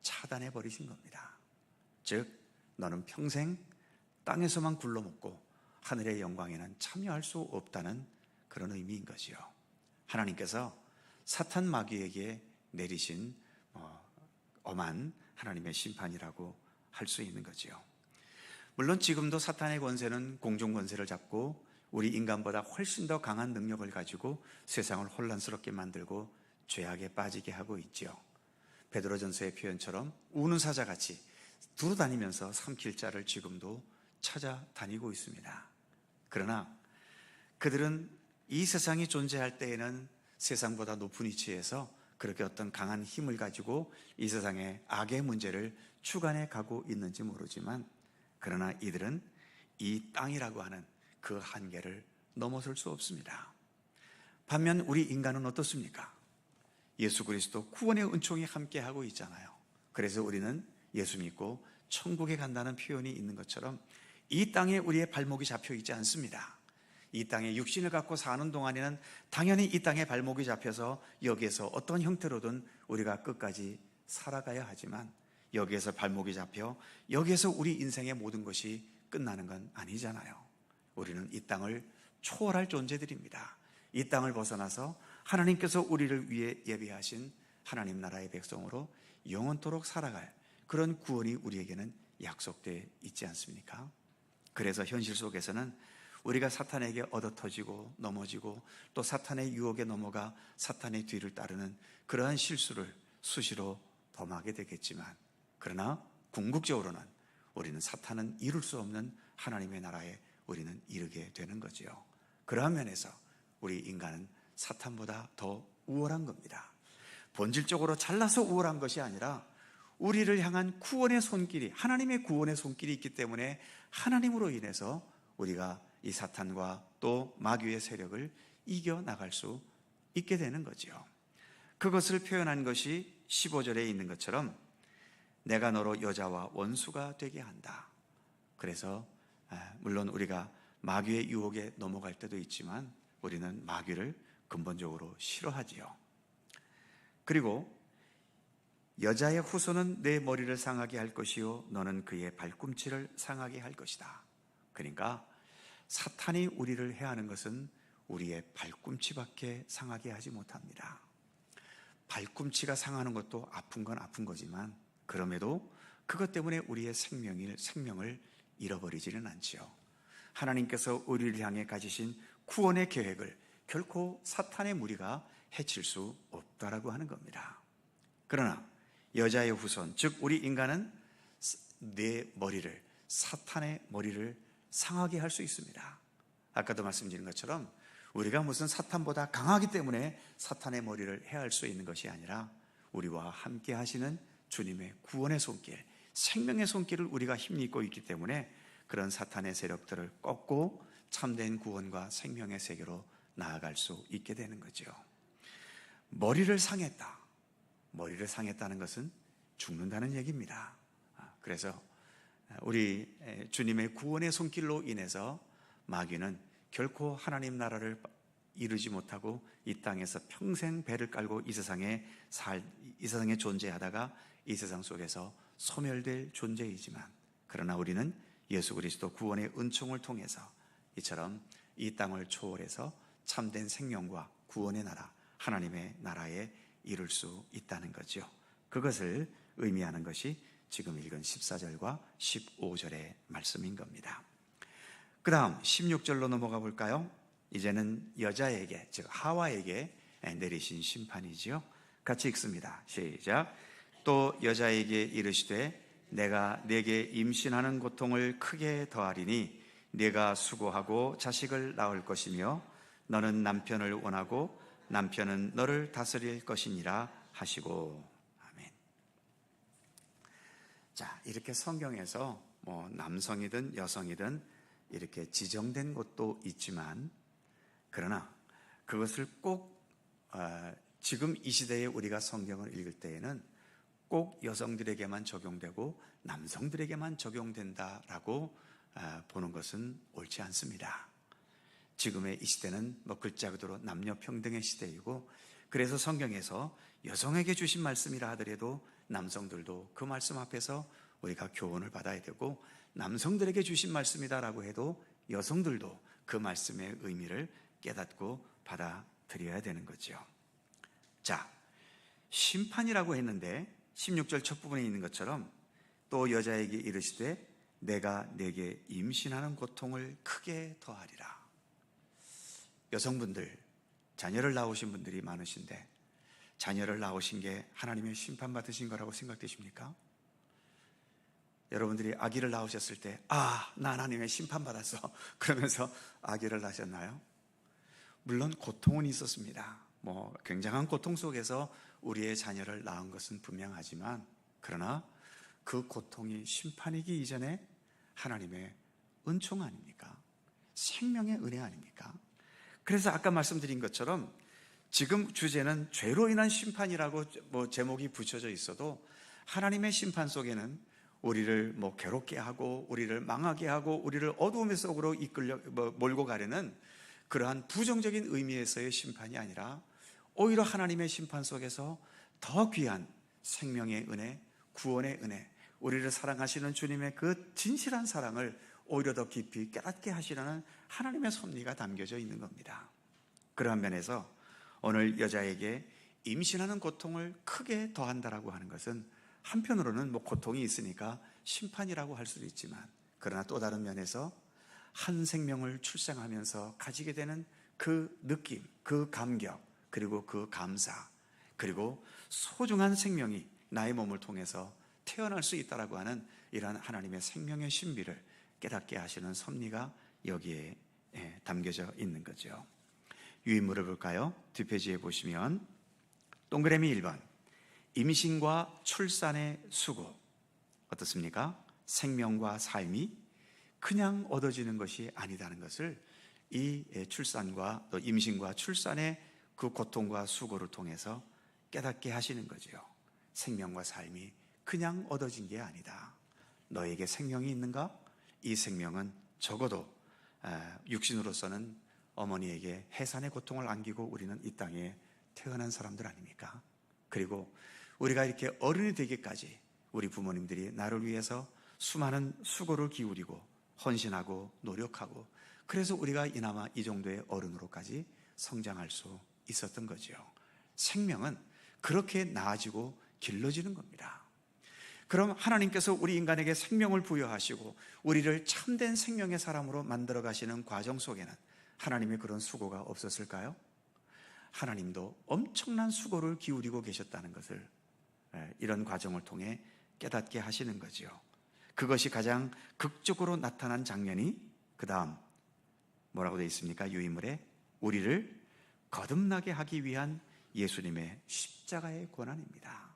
차단해 버리신 겁니다. 즉 너는 평생 땅에서만 굴러먹고 하늘의 영광에는 참여할 수 없다는 그런 의미인 거지요. 하나님께서 사탄 마귀에게 내리신 엄한 하나님의 심판이라고 할 수 있는 거지요. 물론 지금도 사탄의 권세는 공중 권세를 잡고 우리 인간보다 훨씬 더 강한 능력을 가지고 세상을 혼란스럽게 만들고 죄악에 빠지게 하고 있지요. 베드로전서의 표현처럼 우는 사자같이 두루다니면서 삼킬 자를 지금도 찾아다니고 있습니다. 그러나 그들은 이 세상이 존재할 때에는 세상보다 높은 위치에서 그렇게 어떤 강한 힘을 가지고 이 세상의 악의 문제를 추간해 가고 있는지 모르지만, 그러나 이들은 이 땅이라고 하는 그 한계를 넘어설 수 없습니다. 반면 우리 인간은 어떻습니까? 예수 그리스도 구원의 은총이 함께하고 있잖아요. 그래서 우리는 예수 믿고 천국에 간다는 표현이 있는 것처럼 이 땅에 우리의 발목이 잡혀 있지 않습니다. 이 땅에 육신을 갖고 사는 동안에는 당연히 이 땅에 발목이 잡혀서 여기에서 어떤 형태로든 우리가 끝까지 살아가야 하지만, 여기에서 발목이 잡혀 여기에서 우리 인생의 모든 것이 끝나는 건 아니잖아요. 우리는 이 땅을 초월할 존재들입니다. 이 땅을 벗어나서 하나님께서 우리를 위해 예비하신 하나님 나라의 백성으로 영원토록 살아갈 그런 구원이 우리에게는 약속되어 있지 않습니까? 그래서 현실 속에서는 우리가 사탄에게 얻어터지고 넘어지고 또 사탄의 유혹에 넘어가 사탄의 뒤를 따르는 그러한 실수를 수시로 범하게 되겠지만, 그러나 궁극적으로는 우리는 사탄은 이룰 수 없는 하나님의 나라에 우리는 이르게 되는 거지요. 그러한 면에서 우리 인간은 사탄보다 더 우월한 겁니다. 본질적으로 잘나서 우월한 것이 아니라 우리를 향한 구원의 손길이, 하나님의 구원의 손길이 있기 때문에 하나님으로 인해서 우리가 이 사탄과 또 마귀의 세력을 이겨나갈 수 있게 되는 거지요. 그것을 표현한 것이 15절에 있는 것처럼 내가 너로 여자와 원수가 되게 한다. 그래서 물론 우리가 마귀의 유혹에 넘어갈 때도 있지만 우리는 마귀를 근본적으로 싫어하지요. 그리고 여자의 후손은 내 머리를 상하게 할 것이요 너는 그의 발꿈치를 상하게 할 것이다. 그러니까 사탄이 우리를 해하는 것은 우리의 발꿈치밖에 상하게 하지 못합니다. 발꿈치가 상하는 것도 아픈 건 아픈 거지만 그럼에도 그것 때문에 우리의 생명을 잃어버리지는 않지요. 하나님께서 우리를 향해 가지신 구원의 계획을 결코 사탄의 무리가 해칠 수 없다라고 하는 겁니다. 그러나 여자의 후손, 즉 우리 인간은 내 머리를, 사탄의 머리를 상하게 할 수 있습니다. 아까도 말씀드린 것처럼 우리가 무슨 사탄보다 강하기 때문에 사탄의 머리를 해할 수 있는 것이 아니라 우리와 함께 하시는 주님의 구원의 손길, 생명의 손길을 우리가 힘입고 있기 때문에 그런 사탄의 세력들을 꺾고 참된 구원과 생명의 세계로 나아갈 수 있게 되는 거죠. 머리를 상했다. 머리를 상했다는 것은 죽는다는 얘기입니다. 그래서 우리 주님의 구원의 손길로 인해서 마귀는 결코 하나님 나라를 이루지 못하고 이 땅에서 평생 배를 깔고 이 세상에 존재하다가 이 세상 속에서 소멸될 존재이지만, 그러나 우리는 예수 그리스도 구원의 은총을 통해서 이처럼 이 땅을 초월해서 참된 생명과 구원의 나라, 하나님의 나라에 이룰 수 있다는 거죠. 그것을 의미하는 것이 지금 읽은 14절과 15절의 말씀인 겁니다. 그 다음 16절로 넘어가 볼까요? 이제는 여자에게, 즉 하와에게 내리신 심판이지요. 같이 읽습니다. 시작. 또 여자에게 이르시되 내가 네게 임신하는 고통을 크게 더하리니 네가 수고하고 자식을 낳을 것이며 너는 남편을 원하고 남편은 너를 다스릴 것이니라 하시고. 아멘. 자, 이렇게 성경에서 남성이든 여성이든 이렇게 지정된 것도 있지만, 그러나 그것을 꼭 지금 이 시대에 우리가 성경을 읽을 때에는 꼭 여성들에게만 적용되고 남성들에게만 적용된다라고 보는 것은 옳지 않습니다. 지금의 이 시대는 글자 그대로 남녀 평등의 시대이고, 그래서 성경에서 여성에게 주신 말씀이라 하더라도 남성들도 그 말씀 앞에서 우리가 교훈을 받아야 되고, 남성들에게 주신 말씀이다라고 해도 여성들도 그 말씀의 의미를 깨닫고 받아들여야 되는 거죠. 자, 심판이라고 했는데 16절 첫 부분에 있는 것처럼 또 여자에게 이르시되 내가 내게 임신하는 고통을 크게 더하리라. 여성분들, 자녀를 낳으신 분들이 많으신데 자녀를 낳으신 게 하나님의 심판받으신 거라고 생각되십니까? 여러분들이 아기를 낳으셨을 때 나 하나님의 심판받았어 그러면서 아기를 낳으셨나요? 물론 고통은 있었습니다. 굉장한 고통 속에서 우리의 자녀를 낳은 것은 분명하지만 그러나 그 고통이 심판이기 이전에 하나님의 은총 아닙니까? 생명의 은혜 아닙니까? 그래서 아까 말씀드린 것처럼 지금 주제는 죄로 인한 심판이라고 제목이 붙여져 있어도 하나님의 심판 속에는 우리를 괴롭게 하고 우리를 망하게 하고 우리를 어두움의 속으로 몰고 가려는 그러한 부정적인 의미에서의 심판이 아니라 오히려 하나님의 심판 속에서 더 귀한 생명의 은혜, 구원의 은혜, 우리를 사랑하시는 주님의 그 진실한 사랑을 오히려 더 깊이 깨닫게 하시려는 하나님의 섭리가 담겨져 있는 겁니다. 그러한 면에서 오늘 여자에게 임신하는 고통을 크게 더한다라고 하는 것은 한편으로는 고통이 있으니까 심판이라고 할 수도 있지만 그러나 또 다른 면에서 한 생명을 출생하면서 가지게 되는 그 느낌, 그 감격, 그리고 그 감사, 그리고 소중한 생명이 나의 몸을 통해서 태어날 수 있다라고 하는 이러한 하나님의 생명의 신비를 깨닫게 하시는 섭리가 여기에 담겨져 있는 거죠. 유인물을 볼까요? 뒷페이지에 보시면 동그라미 1번 임신과 출산의 수고 어떻습니까? 생명과 삶이 그냥 얻어지는 것이 아니다는 것을 이 출산과 또 임신과 출산의 그 고통과 수고를 통해서 깨닫게 하시는 거죠. 생명과 삶이 그냥 얻어진 게 아니다. 너에게 생명이 있는가? 이 생명은 적어도 육신으로서는 어머니에게 해산의 고통을 안기고 우리는 이 땅에 태어난 사람들 아닙니까? 그리고 우리가 이렇게 어른이 되기까지 우리 부모님들이 나를 위해서 수많은 수고를 기울이고 헌신하고 노력하고 그래서 우리가 이나마 이 정도의 어른으로까지 성장할 수 있었던 거죠. 생명은 그렇게 나아지고 길러지는 겁니다. 그럼 하나님께서 우리 인간에게 생명을 부여하시고 우리를 참된 생명의 사람으로 만들어 가시는 과정 속에는 하나님의 그런 수고가 없었을까요? 하나님도 엄청난 수고를 기울이고 계셨다는 것을 이런 과정을 통해 깨닫게 하시는 거죠. 그것이 가장 극적으로 나타난 장면이 그 다음 뭐라고 되어 있습니까? 유인물에 우리를 거듭나게 하기 위한 예수님의 십자가의 고난입니다.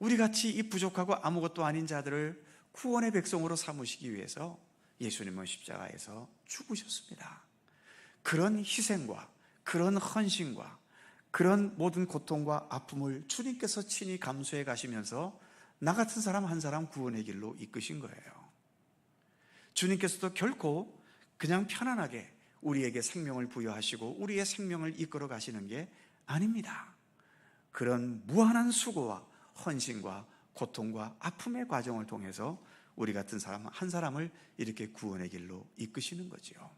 우리같이 이 부족하고 아무것도 아닌 자들을 구원의 백성으로 삼으시기 위해서 예수님은 십자가에서 죽으셨습니다. 그런 희생과 그런 헌신과 그런 모든 고통과 아픔을 주님께서 친히 감수해 가시면서 나 같은 사람 한 사람 구원의 길로 이끄신 거예요. 주님께서도 결코 그냥 편안하게 우리에게 생명을 부여하시고 우리의 생명을 이끌어 가시는 게 아닙니다. 그런 무한한 수고와 헌신과 고통과 아픔의 과정을 통해서 우리 같은 사람 한 사람을 이렇게 구원의 길로 이끄시는 거죠.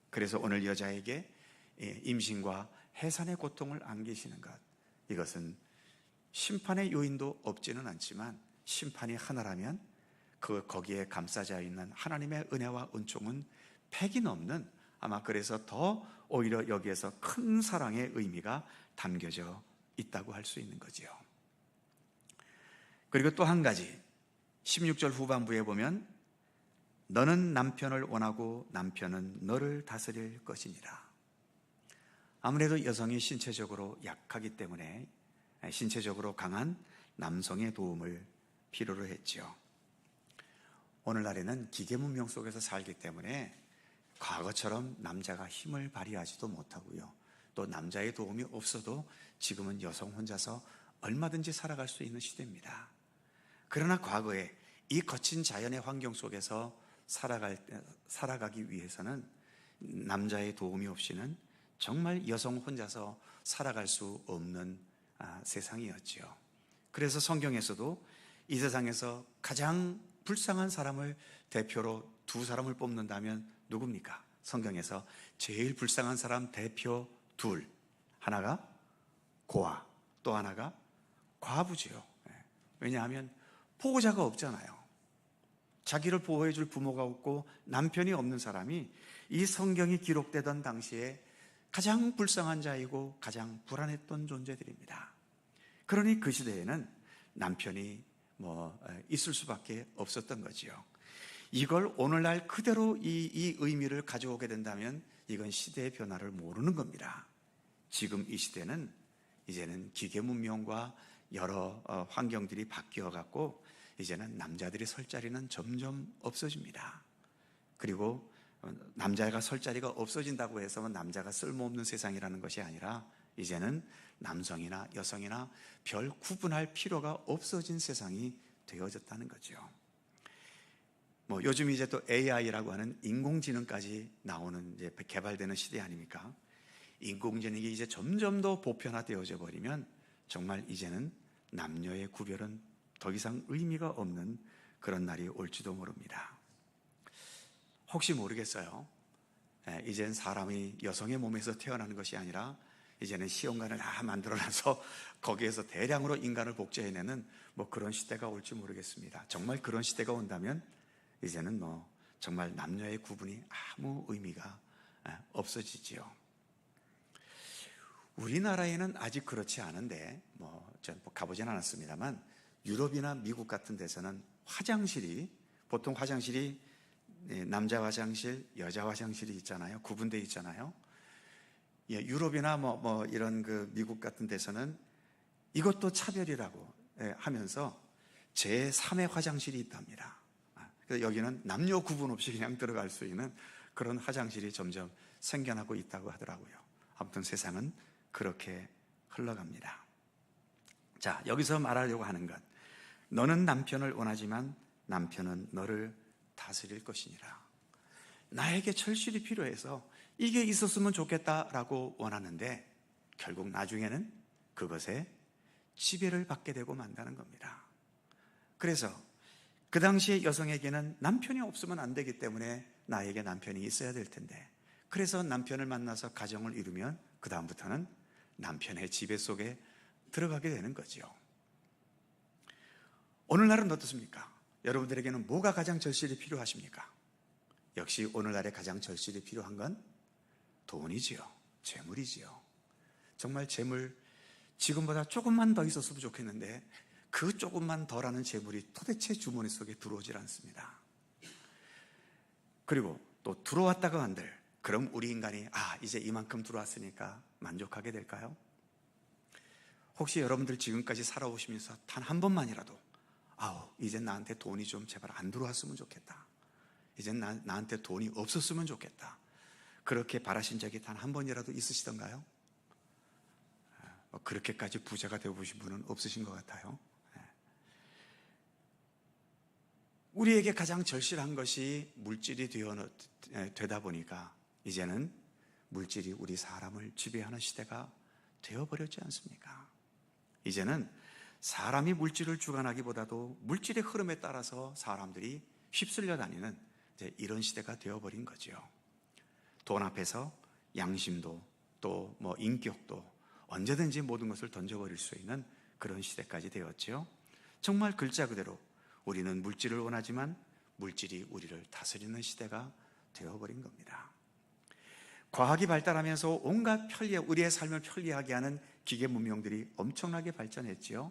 그래서 오늘 여자에게 임신과 해산의 고통을 안기시는 것, 이것은 심판의 요인도 없지는 않지만 심판이 하나라면 거기에 감싸져 있는 하나님의 은혜와 은총은 팩이 넘는, 아마 그래서 더 오히려 여기에서 큰 사랑의 의미가 담겨져 있다고 할 수 있는 거지요. 그리고 또 한 가지 16절 후반부에 보면 너는 남편을 원하고 남편은 너를 다스릴 것이니라. 아무래도 여성이 신체적으로 약하기 때문에 신체적으로 강한 남성의 도움을 필요로 했죠. 오늘날에는 기계 문명 속에서 살기 때문에 과거처럼 남자가 힘을 발휘하지도 못하고요. 또 남자의 도움이 없어도 지금은 여성 혼자서 얼마든지 살아갈 수 있는 시대입니다. 그러나 과거에 이 거친 자연의 환경 속에서 살아가기 위해서는 남자의 도움이 없이는 정말 여성 혼자서 살아갈 수 없는 세상이었죠. 그래서 성경에서도 이 세상에서 가장 불쌍한 사람을 대표로 두 사람을 뽑는다면 누굽니까? 성경에서 제일 불쌍한 사람 대표 둘, 하나가 고아, 또 하나가 과부지요. 왜냐하면 보호자가 없잖아요. 자기를 보호해 줄 부모가 없고 남편이 없는 사람이 이 성경이 기록되던 당시에 가장 불쌍한 자이고 가장 불안했던 존재들입니다. 그러니 그 시대에는 남편이 있을 수밖에 없었던 거지요. 이걸 오늘날 그대로 이 의미를 가져오게 된다면 이건 시대의 변화를 모르는 겁니다. 지금 이 시대는 이제는 기계 문명과 여러 환경들이 바뀌어 갖고 이제는 남자들이 설 자리는 점점 없어집니다. 그리고 남자가 설 자리가 없어진다고 해서 남자가 쓸모없는 세상이라는 것이 아니라 이제는 남성이나 여성이나 별 구분할 필요가 없어진 세상이 되어졌다는 거죠. 요즘 이제 또 AI라고 하는 인공지능까지 나오는 이제 개발되는 시대 아닙니까? 인공지능이 이제 점점 더 보편화되어져 버리면 정말 이제는 남녀의 구별은 더 이상 의미가 없는 그런 날이 올지도 모릅니다. 혹시 모르겠어요. 이젠 사람이 여성의 몸에서 태어나는 것이 아니라 이제는 시험관을 다 만들어놔서 거기에서 대량으로 인간을 복제해내는 그런 시대가 올지 모르겠습니다. 정말 그런 시대가 온다면 이제는 정말 남녀의 구분이 아무 의미가 없어지지요. 우리나라에는 아직 그렇지 않은데 전 가보진 않았습니다만 유럽이나 미국 같은 데서는 화장실이 보통 화장실이 남자 화장실, 여자 화장실이 있잖아요. 구분되어 있잖아요. 유럽이나 이런 미국 같은 데서는 이것도 차별이라고 하면서 제3의 화장실이 있답니다. 그래서 여기는 남녀 구분 없이 그냥 들어갈 수 있는 그런 화장실이 점점 생겨나고 있다고 하더라고요. 아무튼 세상은 그렇게 흘러갑니다. 자, 여기서 말하려고 하는 것, 너는 남편을 원하지만 남편은 너를 다스릴 것이니라. 나에게 철실이 필요해서 이게 있었으면 좋겠다라고 원하는데 결국 나중에는 그것에 지배를 받게 되고 만다는 겁니다. 그래서 그 당시에 여성에게는 남편이 없으면 안 되기 때문에 나에게 남편이 있어야 될 텐데, 그래서 남편을 만나서 가정을 이루면 그 다음부터는 남편의 지배 속에 들어가게 되는 거죠. 오늘날은 어떻습니까? 여러분들에게는 뭐가 가장 절실히 필요하십니까? 역시 오늘날에 가장 절실히 필요한 건 돈이지요. 재물이지요. 정말 재물, 지금보다 조금만 더 있었으면 좋겠는데 그 조금만 더라는 재물이 도대체 주머니 속에 들어오질 않습니다. 그리고 또 들어왔다가 한들, 그럼 우리 인간이 이제 이만큼 들어왔으니까 만족하게 될까요? 혹시 여러분들 지금까지 살아오시면서 단 한 번만이라도 이젠 나한테 돈이 좀 제발 안 들어왔으면 좋겠다, 이젠 나한테 돈이 없었으면 좋겠다, 그렇게 바라신 적이 단 한 번이라도 있으시던가요? 그렇게까지 부자가 되어보신 분은 없으신 것 같아요. 우리에게 가장 절실한 것이 물질이 되다 보니까 이제는 물질이 우리 사람을 지배하는 시대가 되어버렸지 않습니까? 이제는 사람이 물질을 주관하기보다도 물질의 흐름에 따라서 사람들이 휩쓸려 다니는 이런 시대가 되어버린 거죠. 돈 앞에서 양심도 또 인격도 언제든지 모든 것을 던져버릴 수 있는 그런 시대까지 되었죠. 정말 글자 그대로 우리는 물질을 원하지만 물질이 우리를 다스리는 시대가 되어버린 겁니다. 과학이 발달하면서 온갖 우리의 삶을 편리하게 하는 기계 문명들이 엄청나게 발전했지요.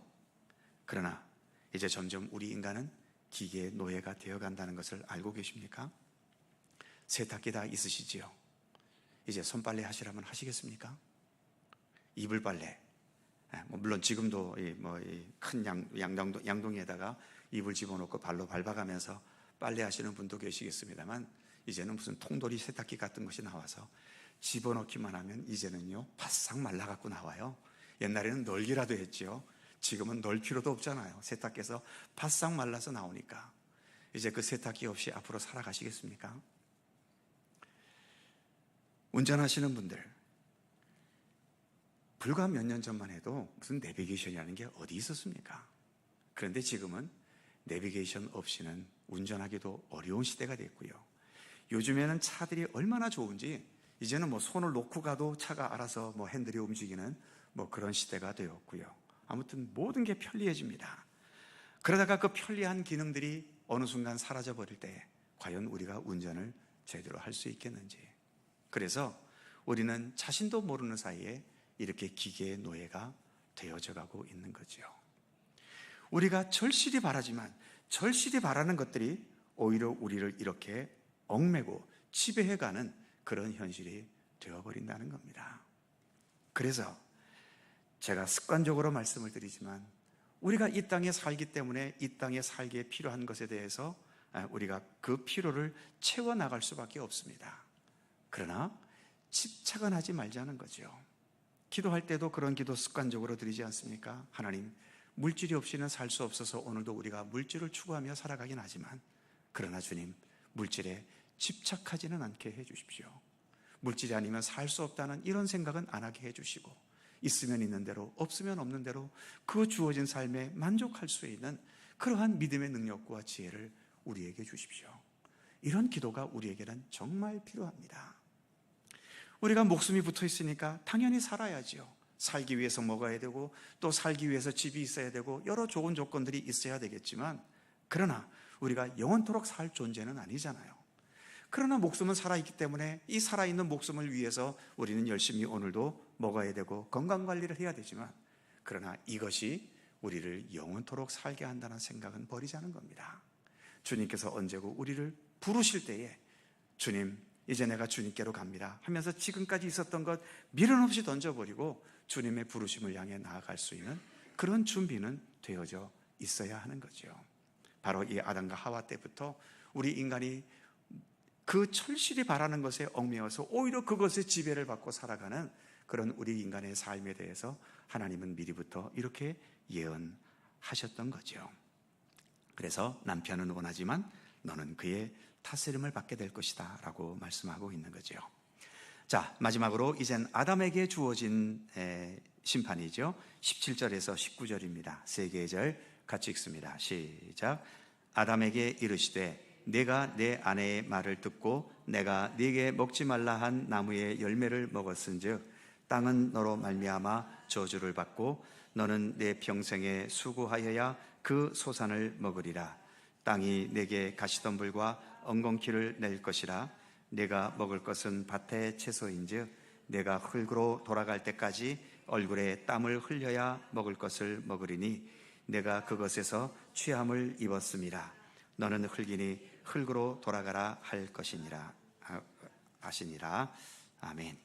그러나 이제 점점 우리 인간은 기계의 노예가 되어간다는 것을 알고 계십니까? 세탁기 다 있으시지요. 이제 손빨래 하시라면 하시겠습니까? 이불 빨래, 물론 지금도 큰 양동이에다가 이불 집어넣고 발로 밟아가면서 빨래하시는 분도 계시겠습니다만, 이제는 무슨 통돌이 세탁기 같은 것이 나와서 집어넣기만 하면 이제는요 바싹 말라갖고 나와요. 옛날에는 널기라도 했지요. 지금은 널 필요도 없잖아요. 세탁기에서 바싹 말라서 나오니까. 이제 그 세탁기 없이 앞으로 살아가시겠습니까? 운전하시는 분들, 불과 몇 년 전만 해도 무슨 내비게이션이라는 게 어디 있었습니까? 그런데 지금은 내비게이션 없이는 운전하기도 어려운 시대가 됐고요. 요즘에는 차들이 얼마나 좋은지 이제는 손을 놓고 가도 차가 알아서 핸들이 움직이는 그런 시대가 되었고요. 아무튼 모든 게 편리해집니다. 그러다가 그 편리한 기능들이 어느 순간 사라져 버릴 때 과연 우리가 운전을 제대로 할 수 있겠는지. 그래서 우리는 자신도 모르는 사이에 이렇게 기계의 노예가 되어져 가고 있는 거죠. 우리가 절실히 바라지만 절실히 바라는 것들이 오히려 우리를 이렇게 얽매고 지배해가는 그런 현실이 되어버린다는 겁니다. 그래서 제가 습관적으로 말씀을 드리지만 우리가 이 땅에 살기 때문에 이 땅에 살기에 필요한 것에 대해서 우리가 그 필요를 채워나갈 수밖에 없습니다. 그러나 집착은 하지 말자는 거죠. 기도할 때도 그런 기도 습관적으로 드리지 않습니까? 하나님, 물질이 없이는 살 수 없어서 오늘도 우리가 물질을 추구하며 살아가긴 하지만 그러나 주님, 물질에 집착하지는 않게 해주십시오. 물질이 아니면 살 수 없다는 이런 생각은 안 하게 해주시고 있으면 있는 대로 없으면 없는 대로 그 주어진 삶에 만족할 수 있는 그러한 믿음의 능력과 지혜를 우리에게 주십시오. 이런 기도가 우리에게는 정말 필요합니다. 우리가 목숨이 붙어 있으니까 당연히 살아야지요. 살기 위해서 먹어야 되고 또 살기 위해서 집이 있어야 되고 여러 좋은 조건들이 있어야 되겠지만 그러나 우리가 영원토록 살 존재는 아니잖아요. 그러나 목숨은 살아있기 때문에 이 살아있는 목숨을 위해서 우리는 열심히 오늘도 먹어야 되고 건강관리를 해야 되지만 그러나 이것이 우리를 영원토록 살게 한다는 생각은 버리자는 겁니다. 주님께서 언제고 우리를 부르실 때에 주님, 이제 내가 주님께로 갑니다 하면서 지금까지 있었던 것 미련 없이 던져버리고 주님의 부르심을 향해 나아갈 수 있는 그런 준비는 되어져 있어야 하는 거죠. 바로 이 아담과 하와 때부터 우리 인간이 그 철실히 바라는 것에 얽매여서 오히려 그것의 지배를 받고 살아가는 그런 우리 인간의 삶에 대해서 하나님은 미리부터 이렇게 예언하셨던 거죠. 그래서 남편은 원하지만 너는 그의 다스림을 받게 될 것이다 라고 말씀하고 있는 거죠. 자, 마지막으로 이젠 아담에게 주어진 심판이죠. 17절에서 19절입니다. 세 개의 절 같이 읽습니다. 시작. 아담에게 이르시되 내가 내 아내의 말을 듣고 내가 네게 먹지 말라 한 나무의 열매를 먹었은즉 땅은 너로 말미암아 저주를 받고 너는 내 평생에 수고하여야 그 소산을 먹으리라. 땅이 내게 가시덤불과 엉겅퀴를 낼 것이라. 내가 먹을 것은 밭의 채소인즉 내가 흙으로 돌아갈 때까지 얼굴에 땀을 흘려야 먹을 것을 먹으리니 내가 그것에서 취함을 입었음이라. 너는 흙이니 흙으로 돌아가라 할 것이니라 하시니라. 아멘.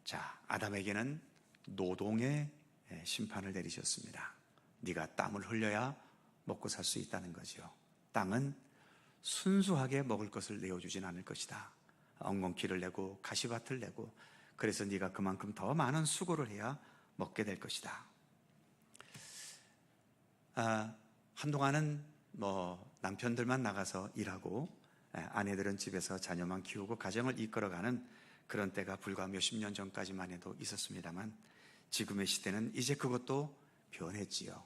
자, 아담에게는 노동의 심판을 내리셨습니다. 네가 땀을 흘려야 먹고 살 수 있다는 거죠. 땅은 순수하게 먹을 것을 내어주진 않을 것이다. 엉겅퀴를 내고 가시밭을 내고 그래서 네가 그만큼 더 많은 수고를 해야 먹게 될 것이다. 한동안은 남편들만 나가서 일하고 아내들은 집에서 자녀만 키우고 가정을 이끌어가는 그런 때가 불과 몇십 년 전까지만 해도 있었습니다만 지금의 시대는 이제 그것도 변했지요.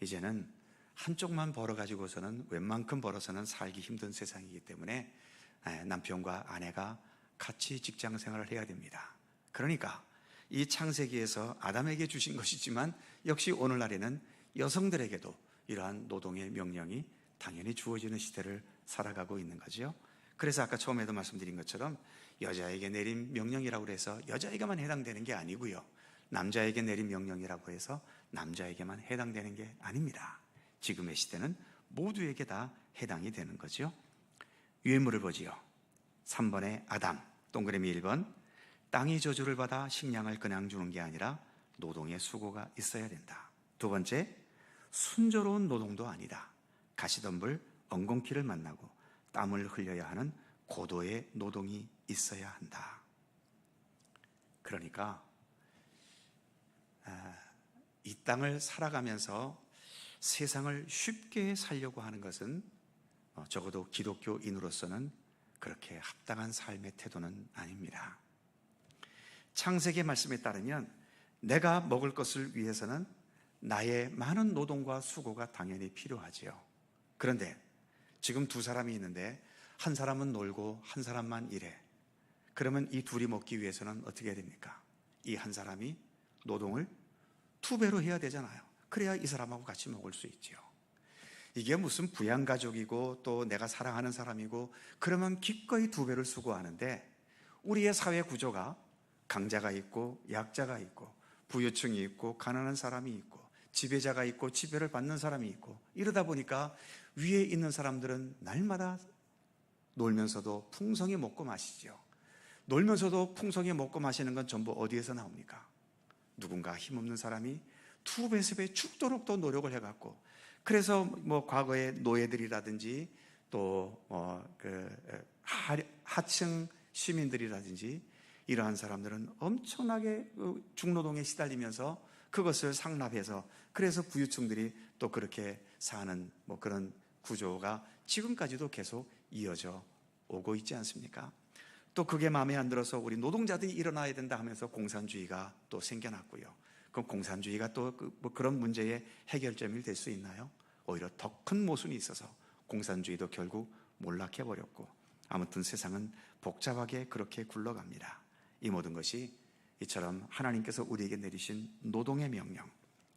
이제는 한쪽만 벌어가지고서는 웬만큼 벌어서는 살기 힘든 세상이기 때문에 남편과 아내가 같이 직장 생활을 해야 됩니다. 그러니까 이 창세기에서 아담에게 주신 것이지만 역시 오늘날에는 여성들에게도 이러한 노동의 명령이 당연히 주어지는 시대를 살아가고 있는 거죠. 그래서 아까 처음에도 말씀드린 것처럼 여자에게 내린 명령이라고 해서 여자에게만 해당되는 게 아니고요. 남자에게 내린 명령이라고 해서 남자에게만 해당되는 게 아닙니다. 지금의 시대는 모두에게 다 해당이 되는 거죠. 유해물을 보지요. 3번에 아담, 동그라미 1번. 땅이 저주를 받아 식량을 그냥 주는 게 아니라 노동의 수고가 있어야 된다. 두 번째, 순조로운 노동도 아니다. 가시덤불, 엉겅퀴를 만나고 땀을 흘려야 하는 고도의 노동이 있어야 한다. 그러니까 이 땅을 살아가면서 세상을 쉽게 살려고 하는 것은 적어도 기독교인으로서는 그렇게 합당한 삶의 태도는 아닙니다. 창세기 말씀에 따르면 내가 먹을 것을 위해서는 나의 많은 노동과 수고가 당연히 필요하지요. 그런데 지금 두 사람이 있는데 한 사람은 놀고 한 사람만 일해. 그러면 이 둘이 먹기 위해서는 어떻게 해야 됩니까? 이 한 사람이 노동을 2배로 해야 되잖아요. 그래야 이 사람하고 같이 먹을 수 있지요. 이게 무슨 부양가족이고 또 내가 사랑하는 사람이고 그러면 기꺼이 2배를 수고하는데, 우리의 사회 구조가 강자가 있고 약자가 있고 부유층이 있고 가난한 사람이 있고 지배자가 있고 지배를 받는 사람이 있고, 이러다 보니까 위에 있는 사람들은 날마다 놀면서도 풍성히 먹고 마시죠. 놀면서도 풍성히 먹고 마시는 건 전부 어디에서 나옵니까? 누군가 힘없는 사람이 2배, 3배 죽도록 또 노력을 해갖고, 그래서 뭐 과거의 노예들이라든지 또 하층 시민들이라든지 이러한 사람들은 엄청나게 중노동에 시달리면서 그것을 상납해서, 그래서 부유층들이 또 그렇게 사는 뭐 그런 구조가 지금까지도 계속 이어져 오고 있지 않습니까? 또 그게 마음에 안 들어서 우리 노동자들이 일어나야 된다 하면서 공산주의가 또 생겨났고요. 그럼 공산주의가 또 뭐 그런 문제의 해결점이 될 수 있나요? 오히려 더 큰 모순이 있어서 공산주의도 결국 몰락해버렸고, 아무튼 세상은 복잡하게 그렇게 굴러갑니다. 이 모든 것이 이처럼 하나님께서 우리에게 내리신 노동의 명령,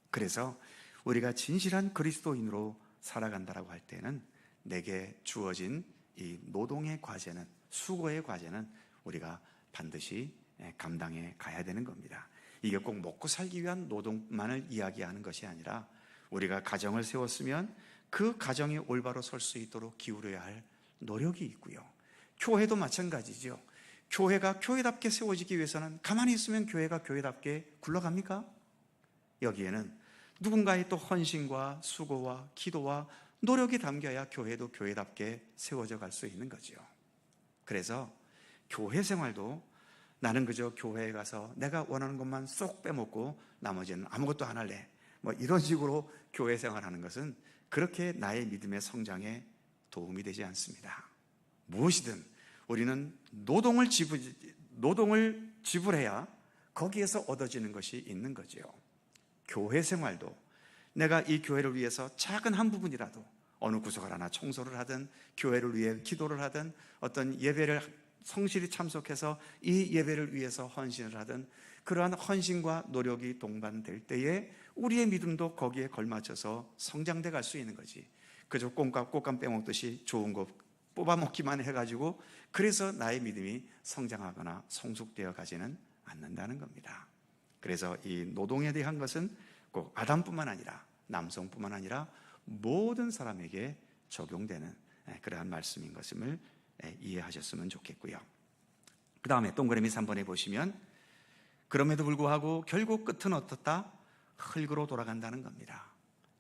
그래서 우리가 진실한 그리스도인으로 살아간다라고 할 때는 내게 주어진 이 노동의 과제는, 수고의 과제는 우리가 반드시 감당해 가야 되는 겁니다. 이게 꼭 먹고 살기 위한 노동만을 이야기하는 것이 아니라, 우리가 가정을 세웠으면 그 가정이 올바로 설 수 있도록 기울여야 할 노력이 있고요. 교회도 마찬가지죠. 교회가 교회답게 세워지기 위해서는 가만히 있으면 교회가 교회답게 굴러갑니까? 여기에는 누군가의 또 헌신과 수고와 기도와 노력이 담겨야 교회도 교회답게 세워져 갈 수 있는 거죠. 그래서 교회 생활도 나는 그저 교회에 가서 내가 원하는 것만 쏙 빼먹고 나머지는 아무것도 안 할래, 뭐 이런 식으로 교회 생활하는 것은 그렇게 나의 믿음의 성장에 도움이 되지 않습니다. 무엇이든 우리는 노동을 지불해야 거기에서 얻어지는 것이 있는 거죠. 교회 생활도 내가 이 교회를 위해서 작은 한 부분이라도 어느 구석을 하나 청소를 하든 교회를 위해 기도를 하든 어떤 예배를 성실히 참석해서 이 예배를 위해서 헌신을 하든, 그러한 헌신과 노력이 동반될 때에 우리의 믿음도 거기에 걸맞춰서 성장돼 갈 수 있는 거지. 그저 꽃감 빼먹듯이 좋은 거 뽑아먹기만 해가지고 그래서 나의 믿음이 성장하거나 성숙되어 가지는 않는다는 겁니다. 그래서 이 노동에 대한 것은 꼭 아담뿐만 아니라 남성뿐만 아니라 모든 사람에게 적용되는 그러한 말씀인 것을 이해하셨으면 좋겠고요. 그 다음에 동그라미 3번에 보시면 그럼에도 불구하고 결국 끝은 어떻다? 흙으로 돌아간다는 겁니다.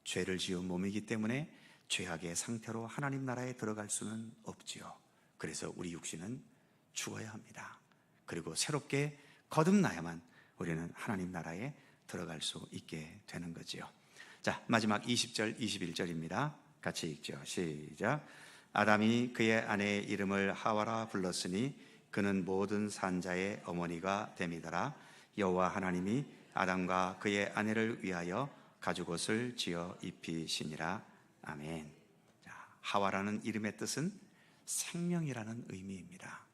죄를 지은 몸이기 때문에 죄악의 상태로 하나님 나라에 들어갈 수는 없지요. 그래서 우리 육신은 죽어야 합니다. 그리고 새롭게 거듭나야만 우리는 하나님 나라에 들어갈 수 있게 되는 거지요. 자, 마지막 20절, 21절입니다. 같이 읽죠. 시작. 아담이 그의 아내의 이름을 하와라 불렀으니 그는 모든 산자의 어머니가 됨이더라. 여호와 하나님이 아담과 그의 아내를 위하여 가죽옷을 지어 입히시니라. 아멘. 자, 하와라는 이름의 뜻은 생명이라는 의미입니다.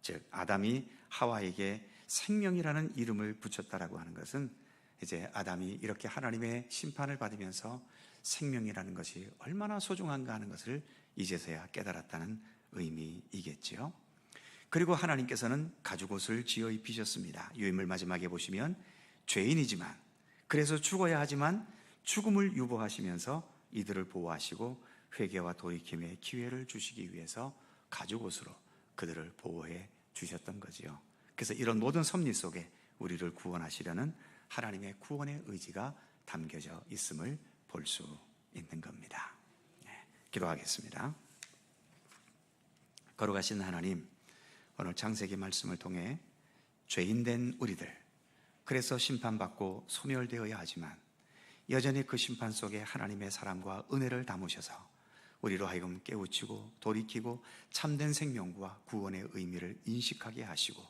즉 아담이 하와에게 생명이라는 이름을 붙였다라고 하는 것은 이제 아담이 이렇게 하나님의 심판을 받으면서 생명이라는 것이 얼마나 소중한가 하는 것을 이제서야 깨달았다는 의미이겠지요. 그리고 하나님께서는 가죽옷을 지어 입히셨습니다. 유인물 마지막에 보시면 죄인이지만, 그래서 죽어야 하지만 죽음을 유보하시면서 이들을 보호하시고 회개와 돌이킴의 기회를 주시기 위해서 가죽옷으로 그들을 보호해 주셨던 거지요. 그래서 이런 모든 섭리 속에 우리를 구원하시려는 하나님의 구원의 의지가 담겨져 있음을 볼 수 있는 겁니다. 기도하겠습니다. 거룩하신 하나님, 오늘 창세기 말씀을 통해 죄인된 우리들, 그래서 심판받고 소멸되어야 하지만 여전히 그 심판 속에 하나님의 사랑과 은혜를 담으셔서 우리로 하여금 깨우치고 돌이키고 참된 생명과 구원의 의미를 인식하게 하시고,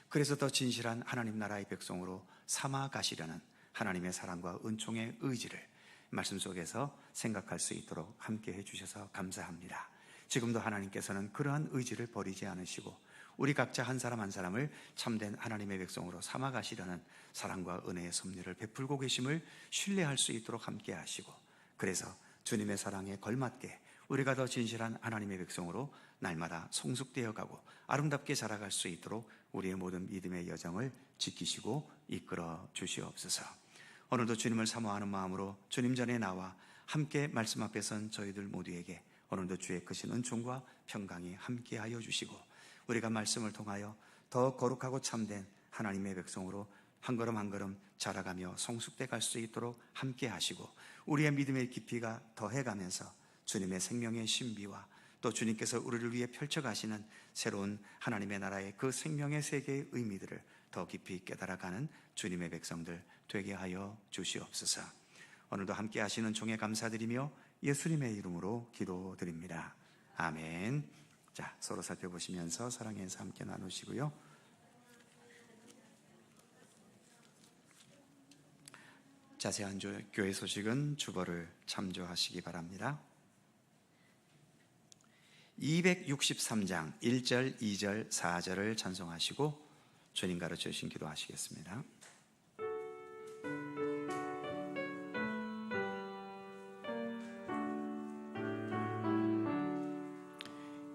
그래서 더 진실한 하나님 나라의 백성으로 삼아 가시려는 하나님의 사랑과 은총의 의지를 말씀 속에서 생각할 수 있도록 함께 해주셔서 감사합니다. 지금도 하나님께서는 그러한 의지를 버리지 않으시고 우리 각자 한 사람 한 사람을 참된 하나님의 백성으로 삼아가시려는 사랑과 은혜의 섭리를 베풀고 계심을 신뢰할 수 있도록 함께 하시고, 그래서 주님의 사랑에 걸맞게 우리가 더 진실한 하나님의 백성으로 날마다 성숙되어 가고 아름답게 자라갈 수 있도록 우리의 모든 믿음의 여정을 지키시고 이끌어 주시옵소서. 오늘도 주님을 사모하는 마음으로 주님 전에 나와 함께 말씀 앞에 선 저희들 모두에게 오늘도 주의 크신 은총과 평강이 함께하여 주시고, 우리가 말씀을 통하여 더 거룩하고 참된 하나님의 백성으로 한 걸음 한 걸음 자라가며 성숙돼 갈 수 있도록 함께 하시고, 우리의 믿음의 깊이가 더해가면서 주님의 생명의 신비와 또 주님께서 우리를 위해 펼쳐가시는 새로운 하나님의 나라의 그 생명의 세계의 의미들을 더 깊이 깨달아가는 주님의 백성들 되게 하여 주시옵소서. 오늘도 함께 하시는 종에 감사드리며 예수님의 이름으로 기도드립니다. 아멘. 자, 서로 살펴보시면서 사랑의 인사 함께 나누시고요. 자세한 교회 소식은 주보를 참조하시기 바랍니다. 263장 1절, 2절, 4절을 찬송하시고 주님 가르쳐 주신 기도하시겠습니다.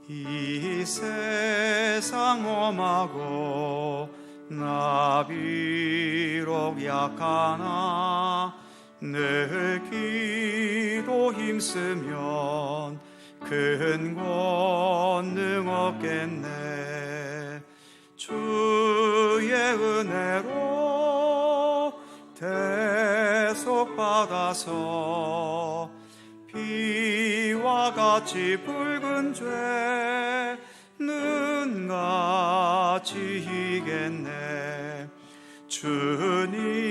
이 세상 험하고 나 비록 약하나 늘 기도 힘쓰면 큰 권능 얻겠네. 주의 은혜로 대속받아서 비와 같이 붉은 죄는 같이 이겠네. 주님의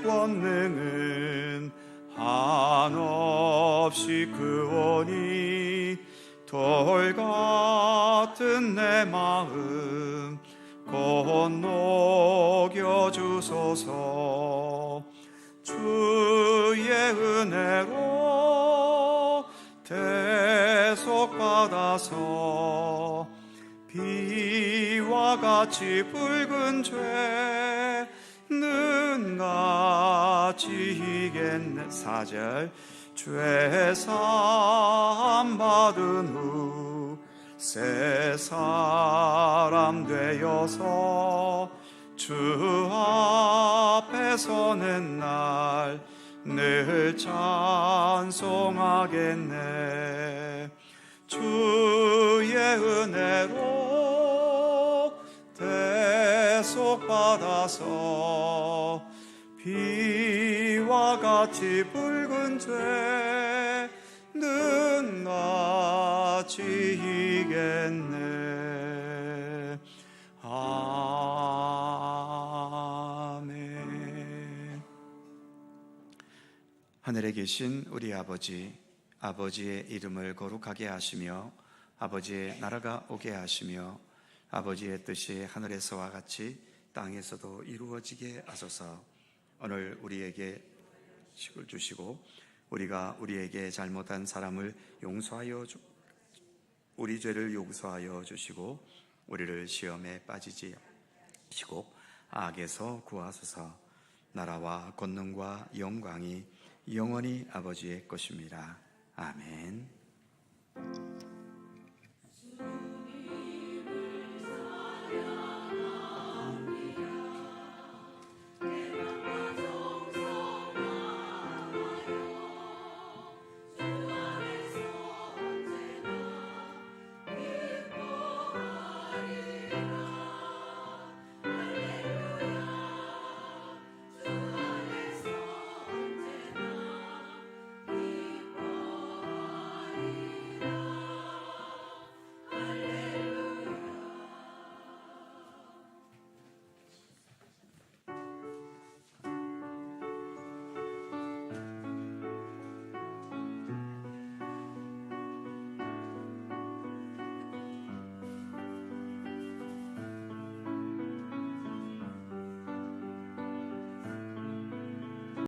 권능은 한없이 크오니 돌 같은 내 마음 곧 녹여주소서. 주의 은혜로 대속받아서 비와 같이 붉은 죄는 같이 이겠네. 4절 죄 사함 받은 후 새 사람 되어서 주 앞에 서는 날 늘 찬송하겠네. 주의 은혜로 대속받아서 비와 같이 붉은 죄는 같이 이겠네. 아멘. 하늘에 계신 우리 아버지의 이름을 거룩하게 하시며 아버지의 나라가 오게 하시며 아버지의 뜻이 하늘에서와 같이 땅에서도 이루어지게 하소서. 오늘 우리에게 식을 주시고 우리가 우리에게 잘못한 사람을 용서하여 우리 죄를 용서하여 주시고 우리를 시험에 빠지지 마시고 악에서 구하소서. 나라와 권능과 영광이 영원히 아버지의 것입니다. 아멘.